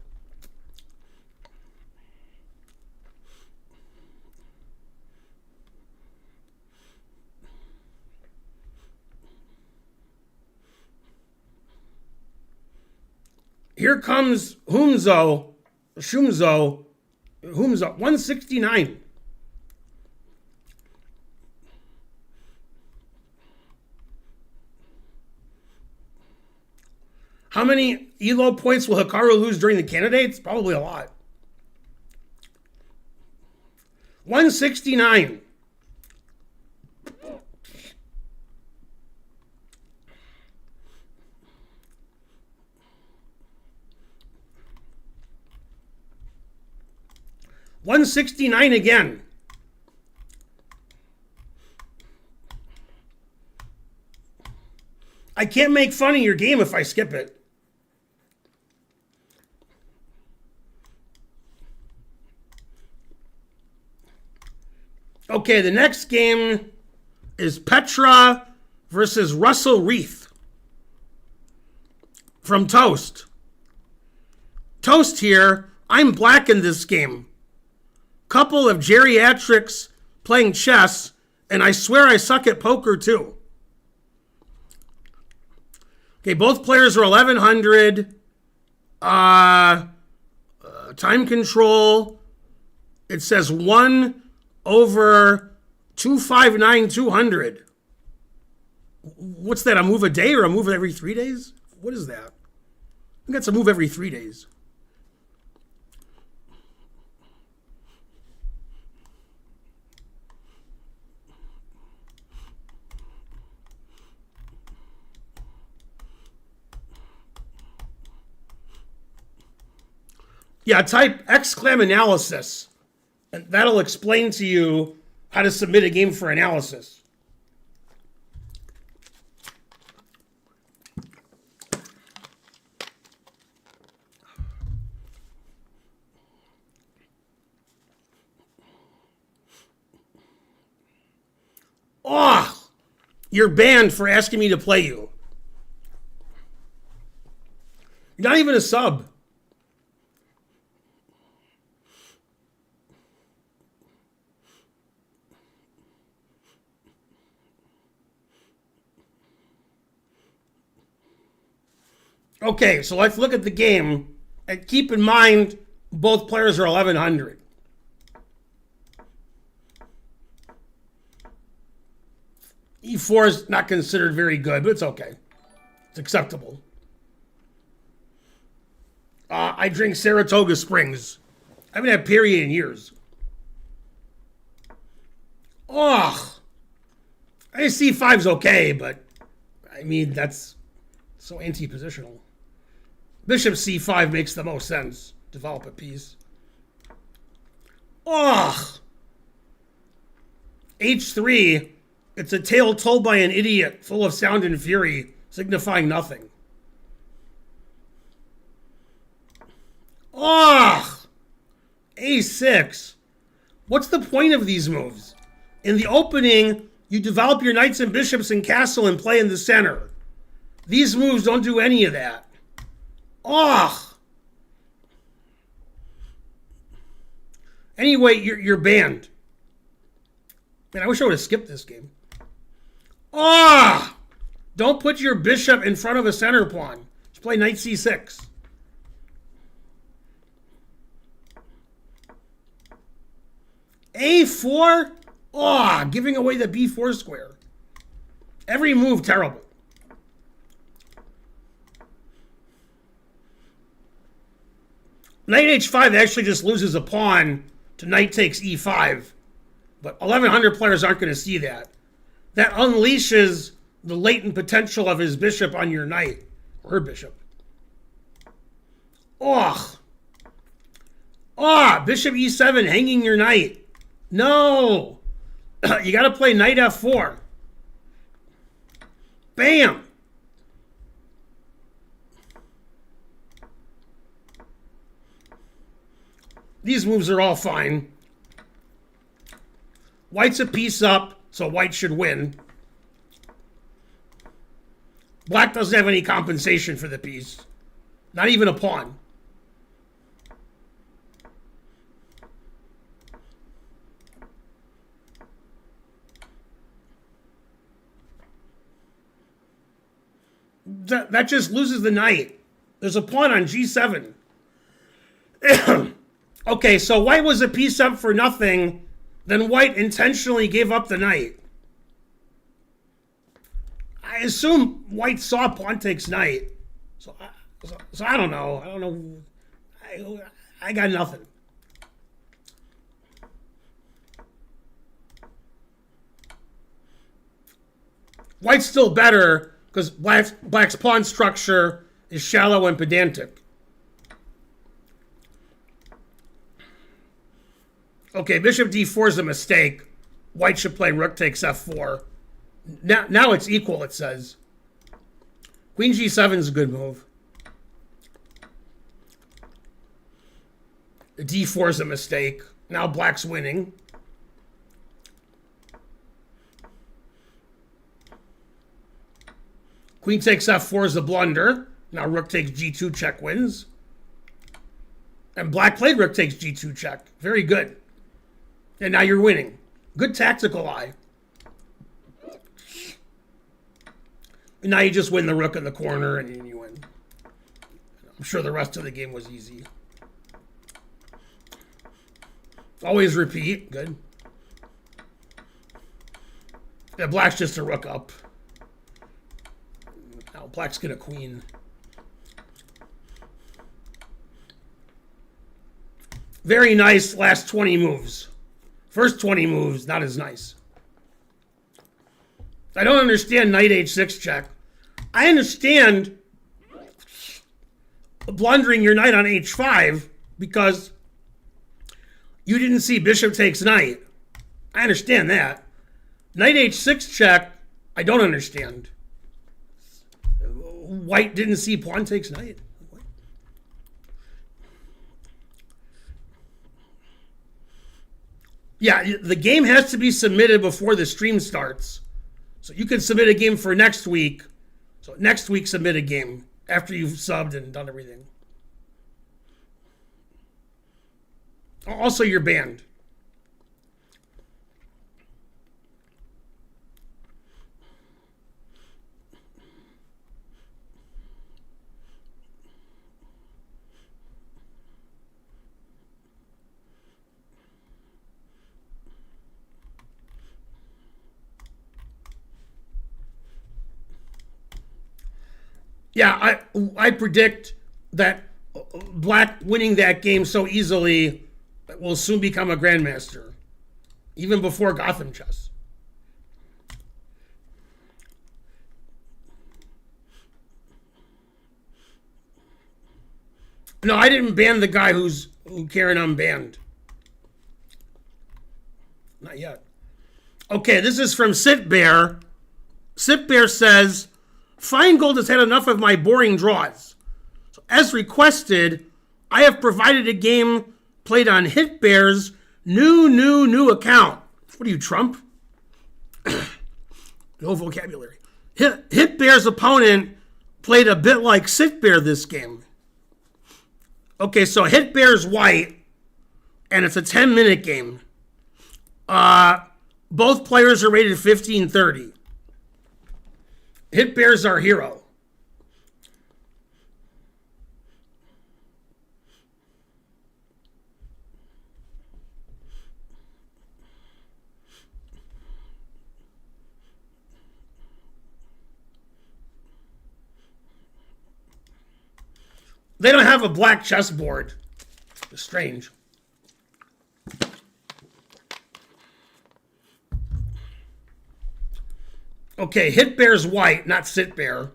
Here comes Shumzo, 169. How many ELO points will Hikaru lose during the candidates? Probably a lot. 169. $169 again. I I can't make fun of your game if I skip it. Okay, the next game is Petra versus Russell Reith from Toast. Toast here. I'm black in this game. Couple of geriatrics playing chess, and I swear I suck at poker too. Okay, both players are 1100. Time control. It says 1 over 259,200. What's that? A move a day or a move every 3 days? What is that? I think that's a move every 3 days. Yeah, type !analysis, and that'll explain to you how to submit a game for analysis. Oh, you're banned for asking me to play you. You're not even a sub. Okay, so let's look at the game. And keep in mind, both players are 1100. E4 is not considered very good, but it's okay. It's acceptable. I drink Saratoga Springs. I haven't had Perrier in years. Oh, I C5's okay, but I mean, that's so anti-positional. Bishop C5 makes the most sense. Develop a piece. Oh, H3. It's a tale told by an idiot, full of sound and fury, signifying nothing. Oh, A6. What's the point of these moves? In the opening, you develop your knights and bishops and castle and play in the center. These moves don't do any of that. Oh. Anyway, you're banned. Man, I wish I would have skipped this game. Ah! Don't put your bishop in front of a center pawn. Just play knight c6. A4? Ah, giving away the b4 square. Every move terrible. Knight h5 actually just loses a pawn to knight takes e5. But 1100 players aren't going to see that. That unleashes the latent potential of his bishop on your knight, or her bishop. Oh. Oh, bishop e7, hanging your knight. No. You got to play knight f4. Bam. These moves are all fine. White's a piece up, so white should win. Black doesn't have any compensation for the piece. Not even a pawn. That just loses the knight. There's a pawn on g7. Okay, so white was a piece up for nothing. Then white intentionally gave up the knight. I assume white saw pawn takes knight. So I don't know. I don't know. I got nothing. White's still better because black's pawn structure is shallow and pedantic. Okay, bishop d4 is a mistake. White should play rook takes f4. Now it's equal, it says. Queen G7 is a good move. D4 is a mistake. Now black's winning. Queen takes F4 is a blunder. Now rook takes G2 check wins. And black played rook takes G2 check. Very good. And now you're winning. Good tactical eye. And now you just win the rook in the corner and you win. I'm sure the rest of the game was easy. Always repeat. Good. Yeah, black's just a rook up. Now black's get a queen. Very nice last 20 moves. First 20 moves, not as nice. I don't understand knight h6 check. I understand blundering your knight on h5 because you didn't see bishop takes knight. I understand that. Knight h6 check, I don't understand. White didn't see pawn takes knight. Yeah, the game has to be submitted before the stream starts. So you can submit a game for next week. So next week, submit a game after you've subbed and done everything. Also, you're banned. Yeah, I predict that black winning that game so easily will soon become a grandmaster, even before Gotham chess. No, I didn't ban the guy who Karen unbanned. Not yet. Okay, this is from Sitbear. Sitbear says, Feingold has had enough of my boring draws. So as requested, I have provided a game played on Hitbear's new account. What are you, Trump? No vocabulary. Hitbear's opponent played a bit like Sitbear this game. Okay, so Hitbear's white, and it's a 10-minute game. Both players are rated 1530. Hitbear's our hero. They don't have a black chessboard. It's strange. Okay, Hitbear's white, not Sitbear.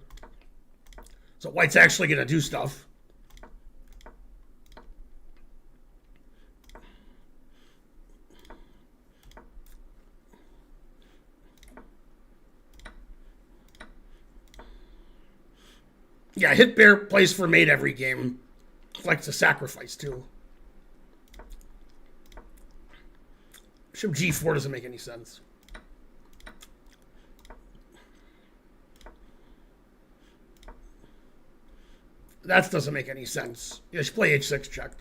So white's actually going to do stuff. Yeah, Hitbear plays for mate every game. Likes to sacrifice too. Bishop G4 doesn't make any sense. That doesn't make any sense. You should play H6 check.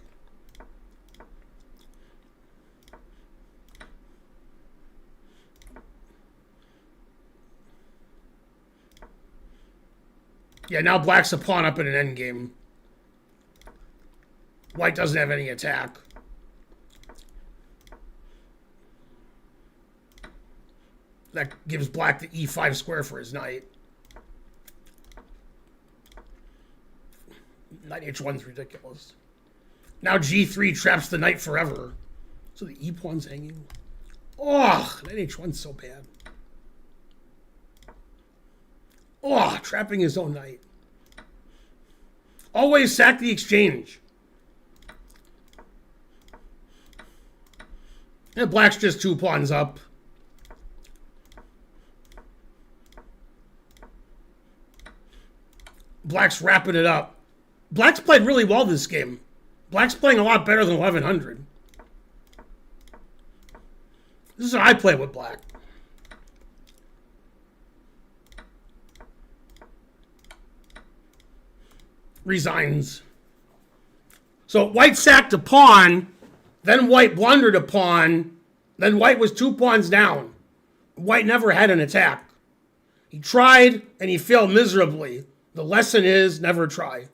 Yeah, now black's a pawn up in an endgame. White doesn't have any attack. That gives black the E5 square for his knight. Knight H1 is ridiculous. Now G3 traps the knight forever. So the E pawn's hanging. Oh, knight H1's so bad. Oh, trapping his own knight. Always sack the exchange. And black's just 2 pawns up. Black's wrapping it up. Black's played really well this game. Black's playing a lot better than 1100. This is how I play with Black. Resigns. So White sacked a pawn, then White blundered a pawn, then White was 2 pawns down. White never had an attack. He tried and he failed miserably. The lesson is never try.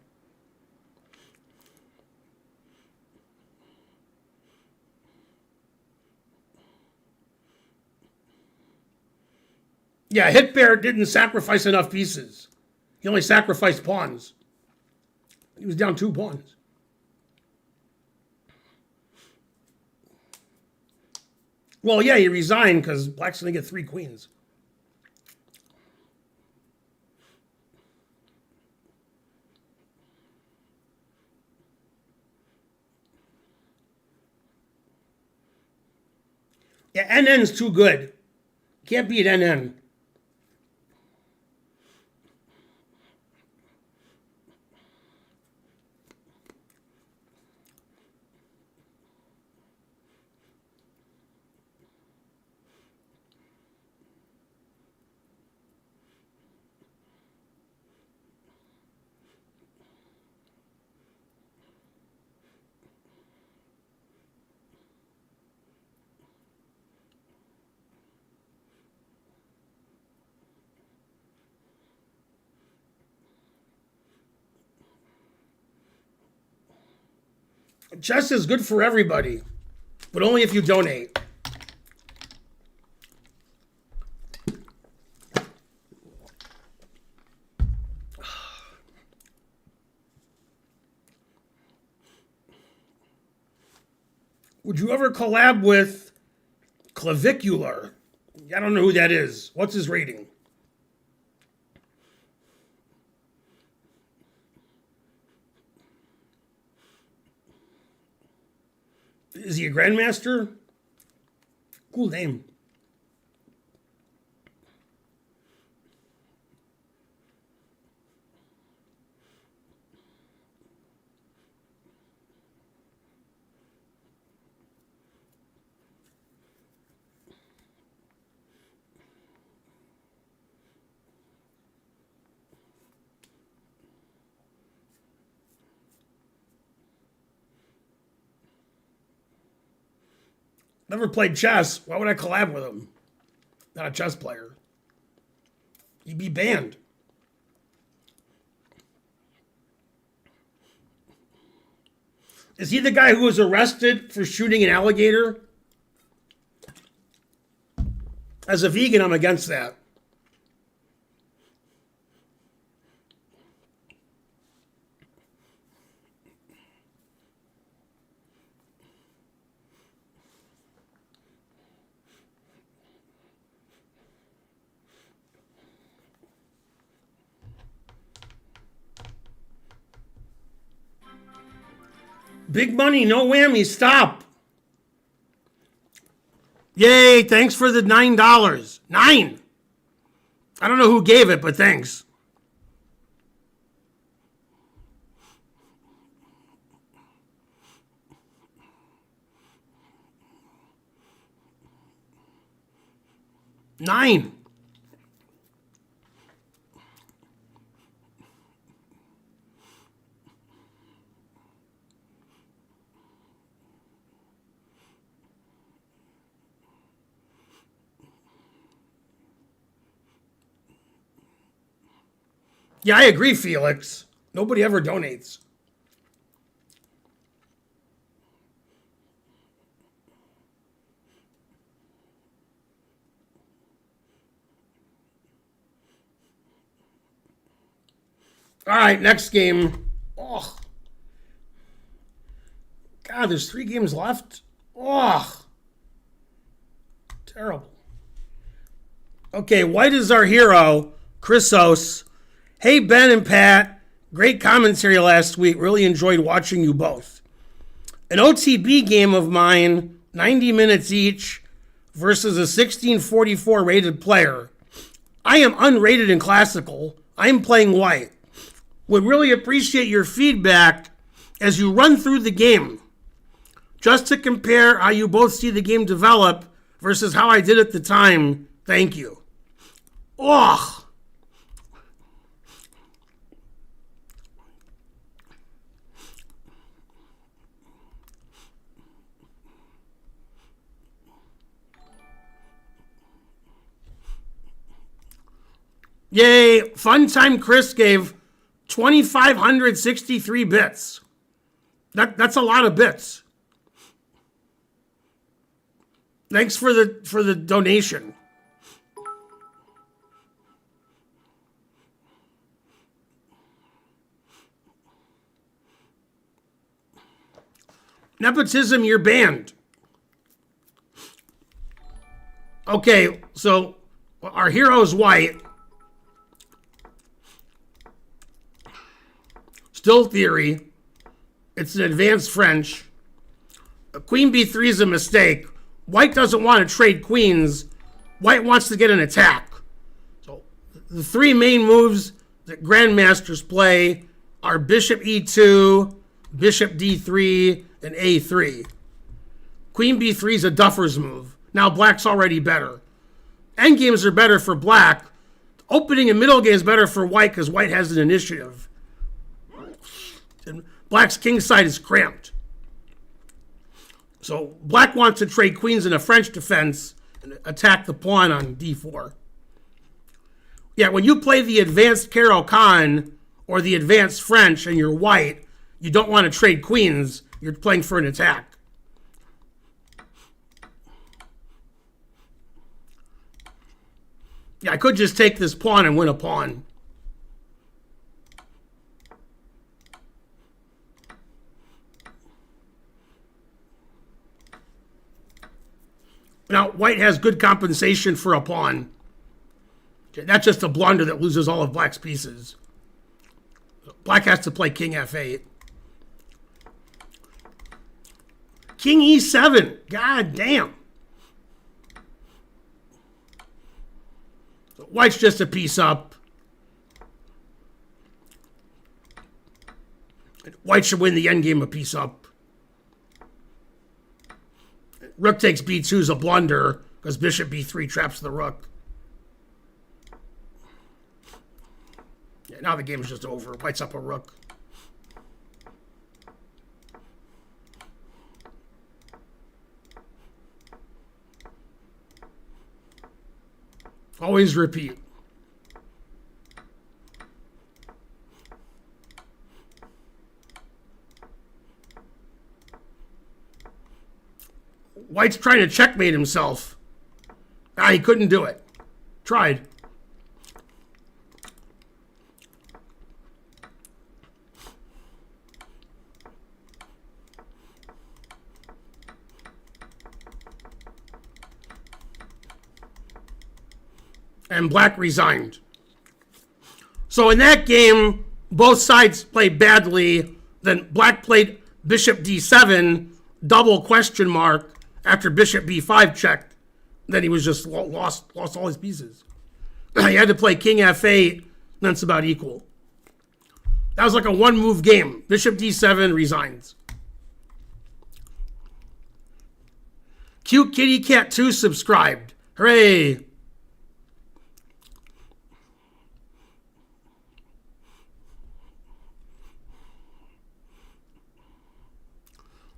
Yeah, Hitbear didn't sacrifice enough pieces. He only sacrificed pawns. He was down 2 pawns. Well, yeah, he resigned because Black's going to get 3 queens. Yeah, NN's too good. Can't beat NN. Chess is good for everybody, but only if you donate. Would you ever collab with Clavicular? I don't know who that is. What's his rating? Is he a grandmaster? Cool name. Never played chess. Why would I collab with him? Not a chess player. He'd be banned. Is he the guy who was arrested for shooting an alligator? As a vegan, I'm against that. Big money, no whammy, stop. Yay, thanks for the $9. $9. I don't know who gave it, but thanks. $9. Yeah, I agree, Felix. Nobody ever donates. All right, next game. Oh, God, there's 3 games left. Oh, terrible. Okay, White is our hero, Chrisos. Hey, Ben and Pat, great commentary last week. Really enjoyed watching you both. An OTB game of mine, 90 minutes each, versus a 1644 rated player. I am unrated in Classical. I am playing White. Would really appreciate your feedback as you run through the game, just to compare how you both see the game develop versus how I did at the time. Thank you. Ugh. Yay, Funtime Chris gave 2,563 bits. That's a lot of bits. Thanks for the donation. Nepotism, you're banned. Okay, so our hero is white. Still theory. It's an advanced French. Queen b3 is a mistake. White doesn't want to trade queens. White wants to get an attack. So the three main moves that grandmasters play are bishop e2, bishop d3, and a3. Queen b3 is a duffer's move. Now black's already better. Endgames are better for black. Opening and middle game is better for white because white has an initiative. And black's king side is cramped. So black wants to trade queens in a French defense and attack the pawn on d4. Yeah, when you play the advanced Caro-Kann or the advanced French and you're white, you don't want to trade queens. You're playing for an attack. Yeah, I could just take this pawn and win a pawn. Now, white has good compensation for a pawn. Okay, that's just a blunder that loses all of black's pieces. Black has to play king f8. King e7. God damn. White's just a piece up. White should win the endgame a piece up. Rook takes b2 is a blunder because bishop b3 traps the rook. Yeah, now the game is just over. White's up a rook. Always repeat. White's trying to checkmate himself. He couldn't do it. Tried. And black resigned. So in that game, both sides played badly. Then black played bishop d7, double question mark, after bishop b5 checked. Then he was just lost all his pieces. He had to play king f8, and that's about equal. That was like a one-move game. Bishop d7 resigns. Cute Kitty Cat 2 subscribed. Hooray!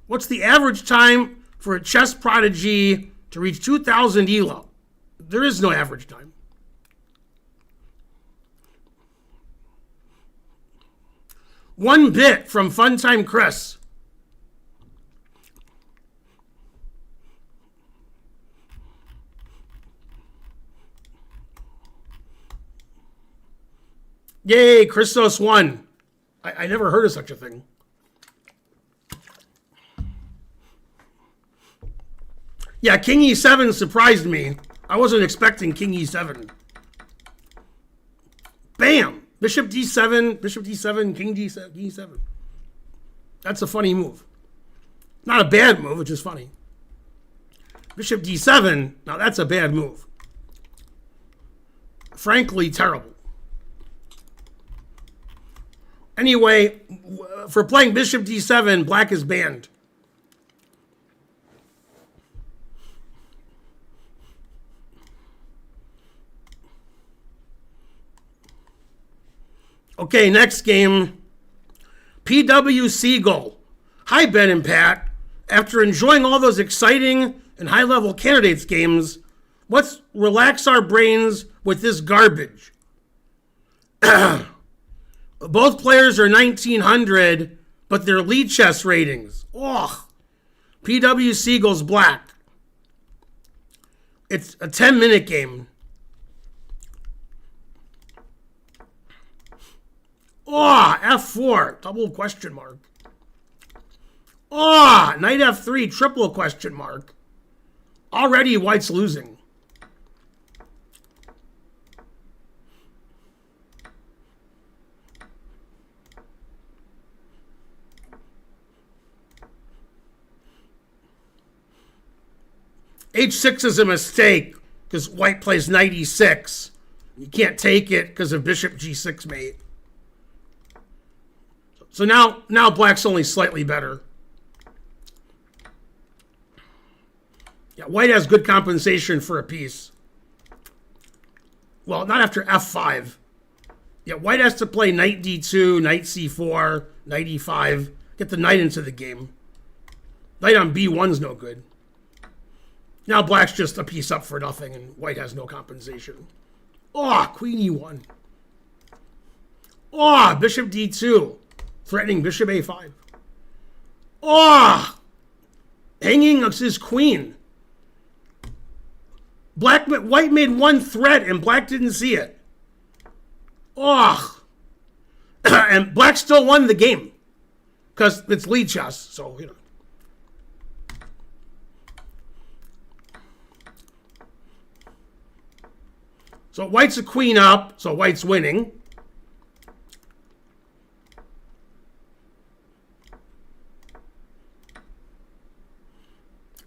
What's the average time for a chess prodigy to reach 2,000 ELO? There is no average time. One bit from Funtime Chris. Yay, Christos won. I never heard of such a thing. Yeah, king e7 surprised me. I wasn't expecting king e7. Bam! Bishop d7, king d7. That's a funny move. Not a bad move, it's just funny. Bishop d7, now that's a bad move. Frankly, terrible. Anyway, for playing bishop d7, black is banned. Okay, next game. PW Seagull. Hi, Ben and Pat. After enjoying all those exciting and high-level candidates games, let's relax our brains with this garbage. Both players are 1900, but they're lead chess ratings. Ugh. PW Seagull's black. It's a 10-minute game. Oh, F4, double question mark. Oh, knight F3, triple question mark. Already white's losing. H6 is a mistake because white plays knight E6. You can't take it because of bishop G6 mate. So now black's only slightly better. Yeah, white has good compensation for a piece. Well, not after F5. Yeah, white has to play knight D2, knight C4, knight E5. Get the knight into the game. Knight on B1's no good. Now black's just a piece up for nothing and white has no compensation. Oh, queen E1. Oh, bishop D2. Threatening bishop A5. Oh! Hanging his queen. White made one threat and black didn't see it. Oh! And black still won the game. Because it's lead chess, so, you know. So white's a queen up, so white's winning.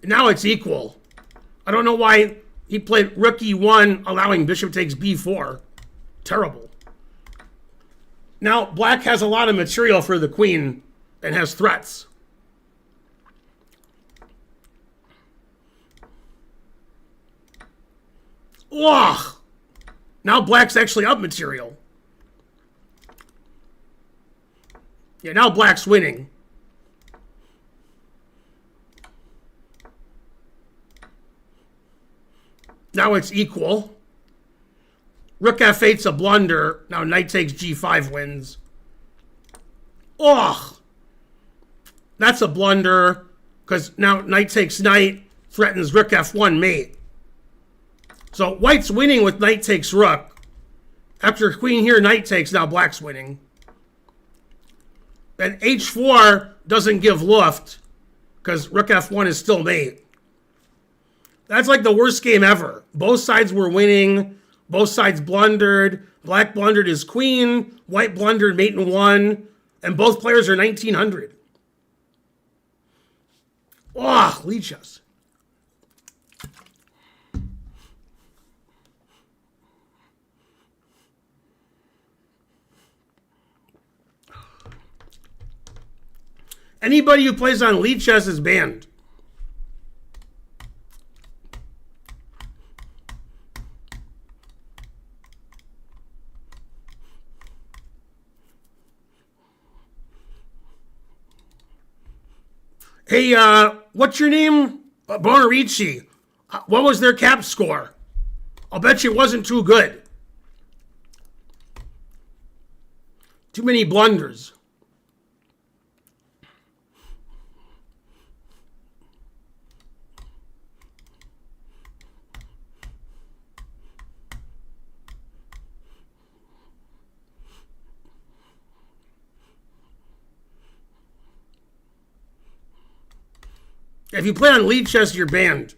Now it's equal. I don't know why he played rook E1, allowing bishop takes B4. Terrible. Now black has a lot of material for the queen and has threats. Ugh! Now black's actually up material. Yeah, now black's winning. Now it's equal. Rook F8's a blunder. Now knight takes G5 wins. Ugh! That's a blunder, because now knight takes knight threatens rook F1 mate. So white's winning with knight takes rook. After queen here, knight takes, now black's winning. Then H4 doesn't give luft, because rook F1 is still mate. That's like the worst game ever. Both sides were winning. Both sides blundered. Black blundered his queen. White blundered mate and won. And both players are 1900. Oh, lead chess. Anybody who plays on lead chess is banned. Hey, what's your name? Bonerichi. What was their cap score? I'll bet you it wasn't too good. Too many blunders. If you play on lead chess, you're banned.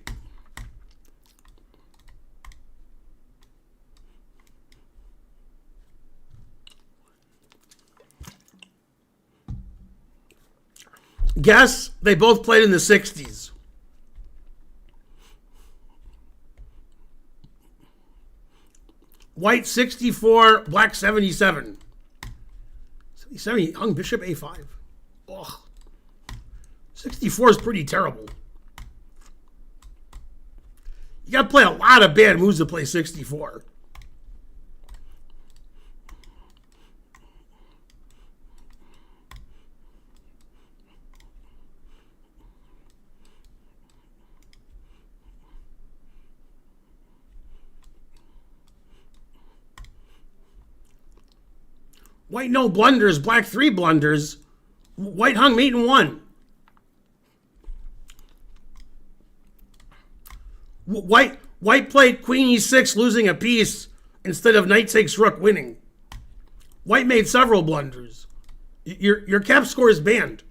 Guess they both played in the 60s. White 64, black 77. He hung bishop a5. Ugh. 64 is pretty terrible. You got to play a lot of bad moves to play 64. White no blunders, black 3 blunders. White hung mate and 1. White played queen e6, losing a piece, instead of knight takes rook, winning. White made several blunders. Your cap score is banned.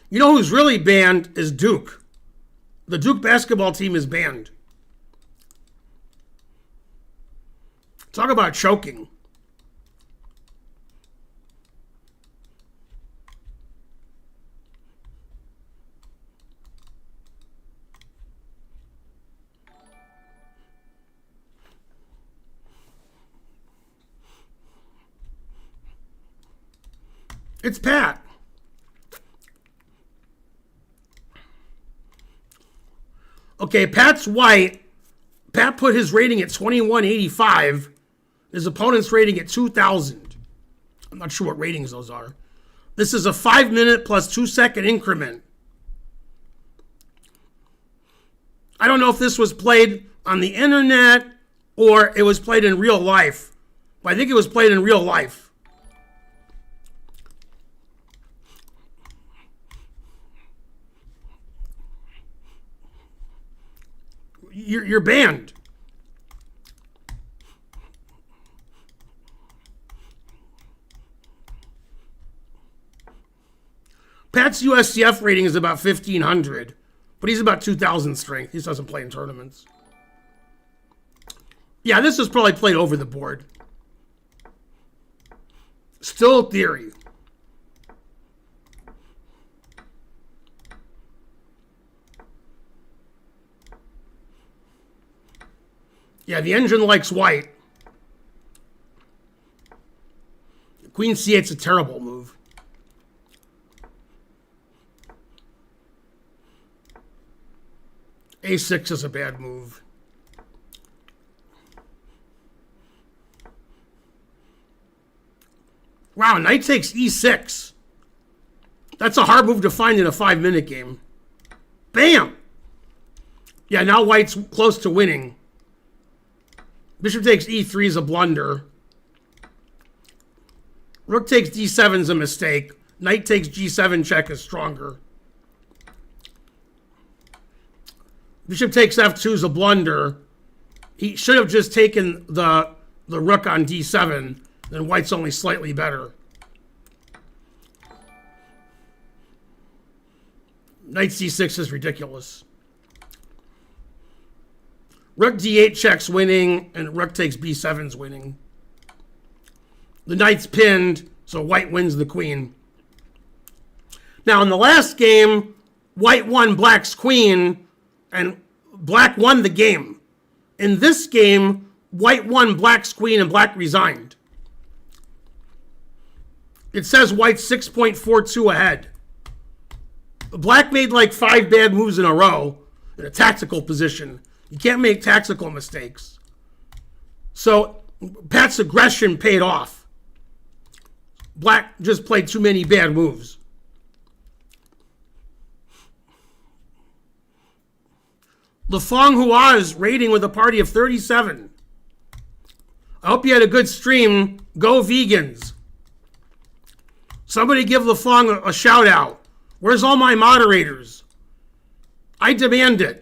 You know who's really banned is Duke. The Duke basketball team is banned. Talk about choking. It's Pat. Okay, Pat's white. Pat put his rating at 2185. His opponent's rating at 2000. I'm not sure what ratings those are. This is a 5-minute plus 2-second increment. I don't know if this was played on the internet or it was played in real life. But I think it was played in real life. You're banned. Pat's USCF rating is about 1,500, but he's about 2,000 strength. He doesn't play in tournaments. Yeah, this was probably played over the board. Still theory. Yeah, the engine likes white. Queen c8's a terrible move. A6 is a bad move. Wow, knight takes e6. That's a hard move to find in a 5-minute game. Bam! Yeah, now white's close to winning. Bishop takes e3 is a blunder. Rook takes d7 is a mistake. Knight takes g7 check is stronger. Bishop takes f2 is a blunder. He should have just taken the rook on d7. Then white's only slightly better. Knight c6 is ridiculous. Rook d8 checks winning, and rook takes b7's winning. The knight's pinned, so white wins the queen. Now, in the last game, white won black's queen, and black won the game. In this game, white won black's queen, and black resigned. It says white's 6.42 ahead. Black made like 5 bad moves in a row in a tactical position. You can't make tactical mistakes. So Pat's aggression paid off. Black just played too many bad moves. Lafong Hua's rating with a party of 37. I hope you had a good stream. Go vegans. Somebody give Lafong a shout out. Where's all my moderators? I demand it.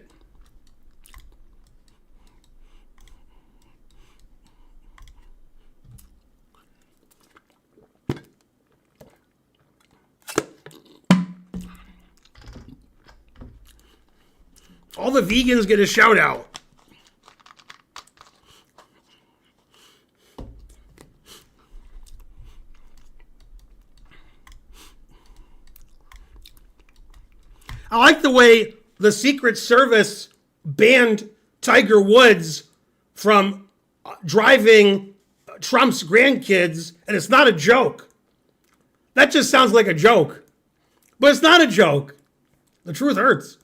All the vegans get a shout out. I like the way the Secret Service banned Tiger Woods from driving Trump's grandkids, and it's not a joke. That just sounds like a joke. But it's not a joke. The truth hurts.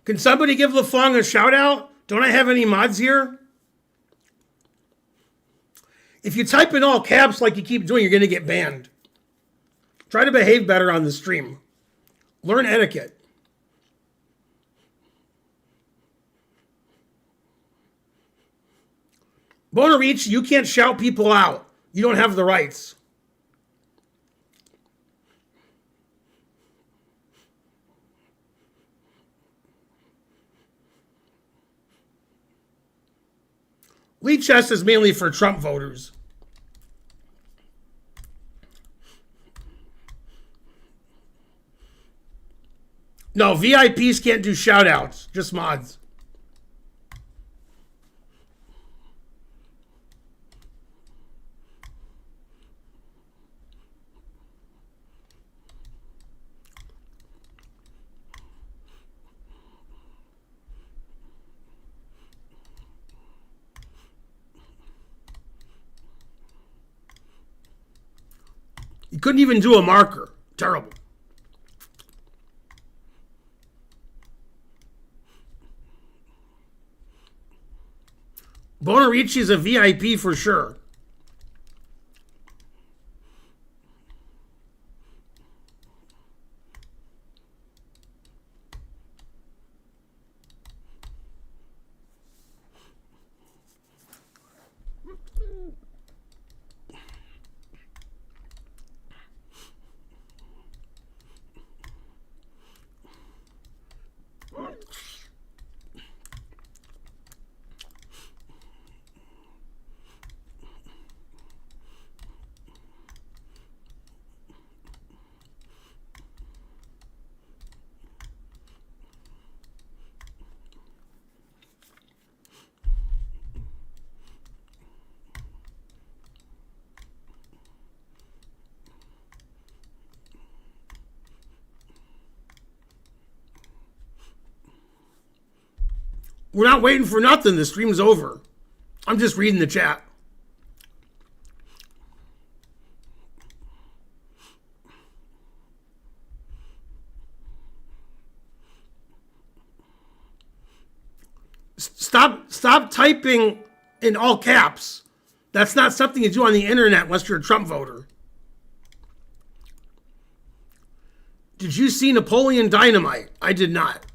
Can somebody give LaFong a shout out? Don't I have any mods here? If you type in all caps like you keep doing, you're going to get banned. Try to behave better on the stream. Learn etiquette. Bonerichi, you can't shout people out. You don't have the rights. Lee Chess is mainly for Trump voters. No, VIPs can't do shout outs, just mods. You couldn't even do a marker. Terrible. Bonerichi is a VIP for sure. We're not waiting for nothing. The stream's over. I'm just reading the chat. Stop typing in all caps. That's not something you do on the internet unless you're a Trump voter. Did you see Napoleon Dynamite? I did not.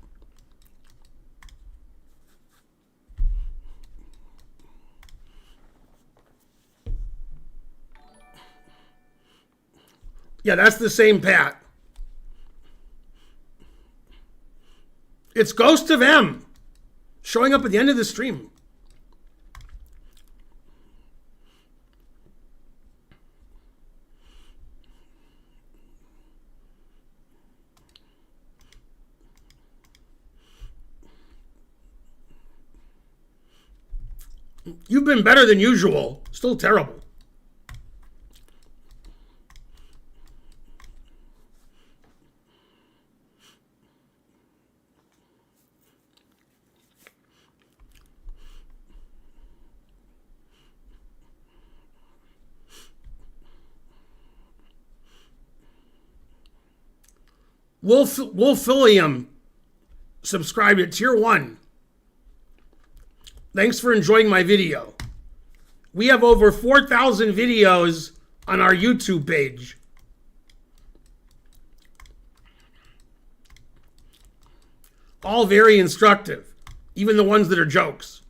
Yeah, that's the same Pat. It's Ghost of M showing up at the end of the stream. You've been better than usual. Still terrible. Wolfilium subscribed at tier 1. Thanks for enjoying my video. We have over 4,000 videos on our YouTube page. All very instructive, even the ones that are jokes.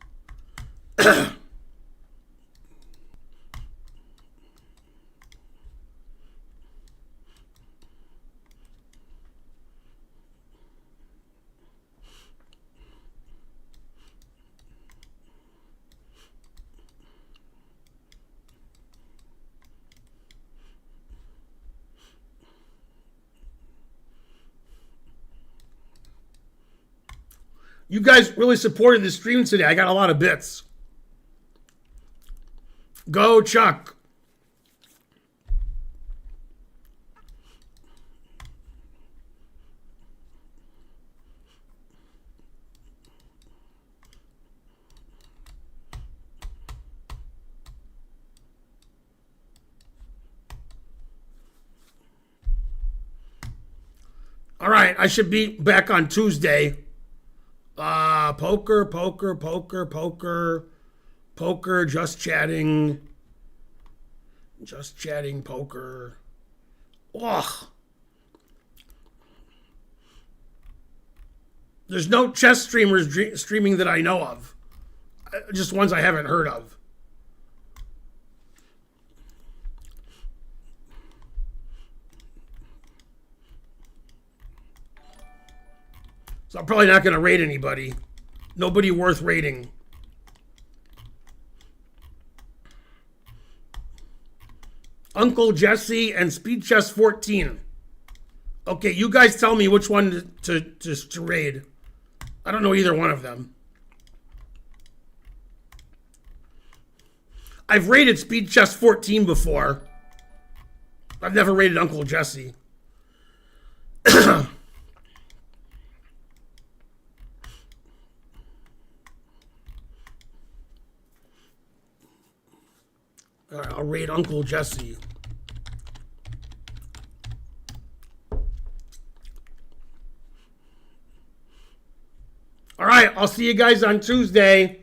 You guys really supported the stream today. I got a lot of bits. Go, Chuck. All right, I should be back on Tuesday. Poker, just chatting, poker. Ugh. There's no chess streamers streaming that I know of. Just ones I haven't heard of. So I'm probably not going to raid anybody. Nobody worth raiding. Uncle Jesse and Speed Chess 14. Okay, you guys tell me which one to raid. I don't know either one of them. I've raided Speed Chess 14 before. I've never raided Uncle Jesse. All right, I'll raid Uncle Jesse. All right, I'll see you guys on Tuesday.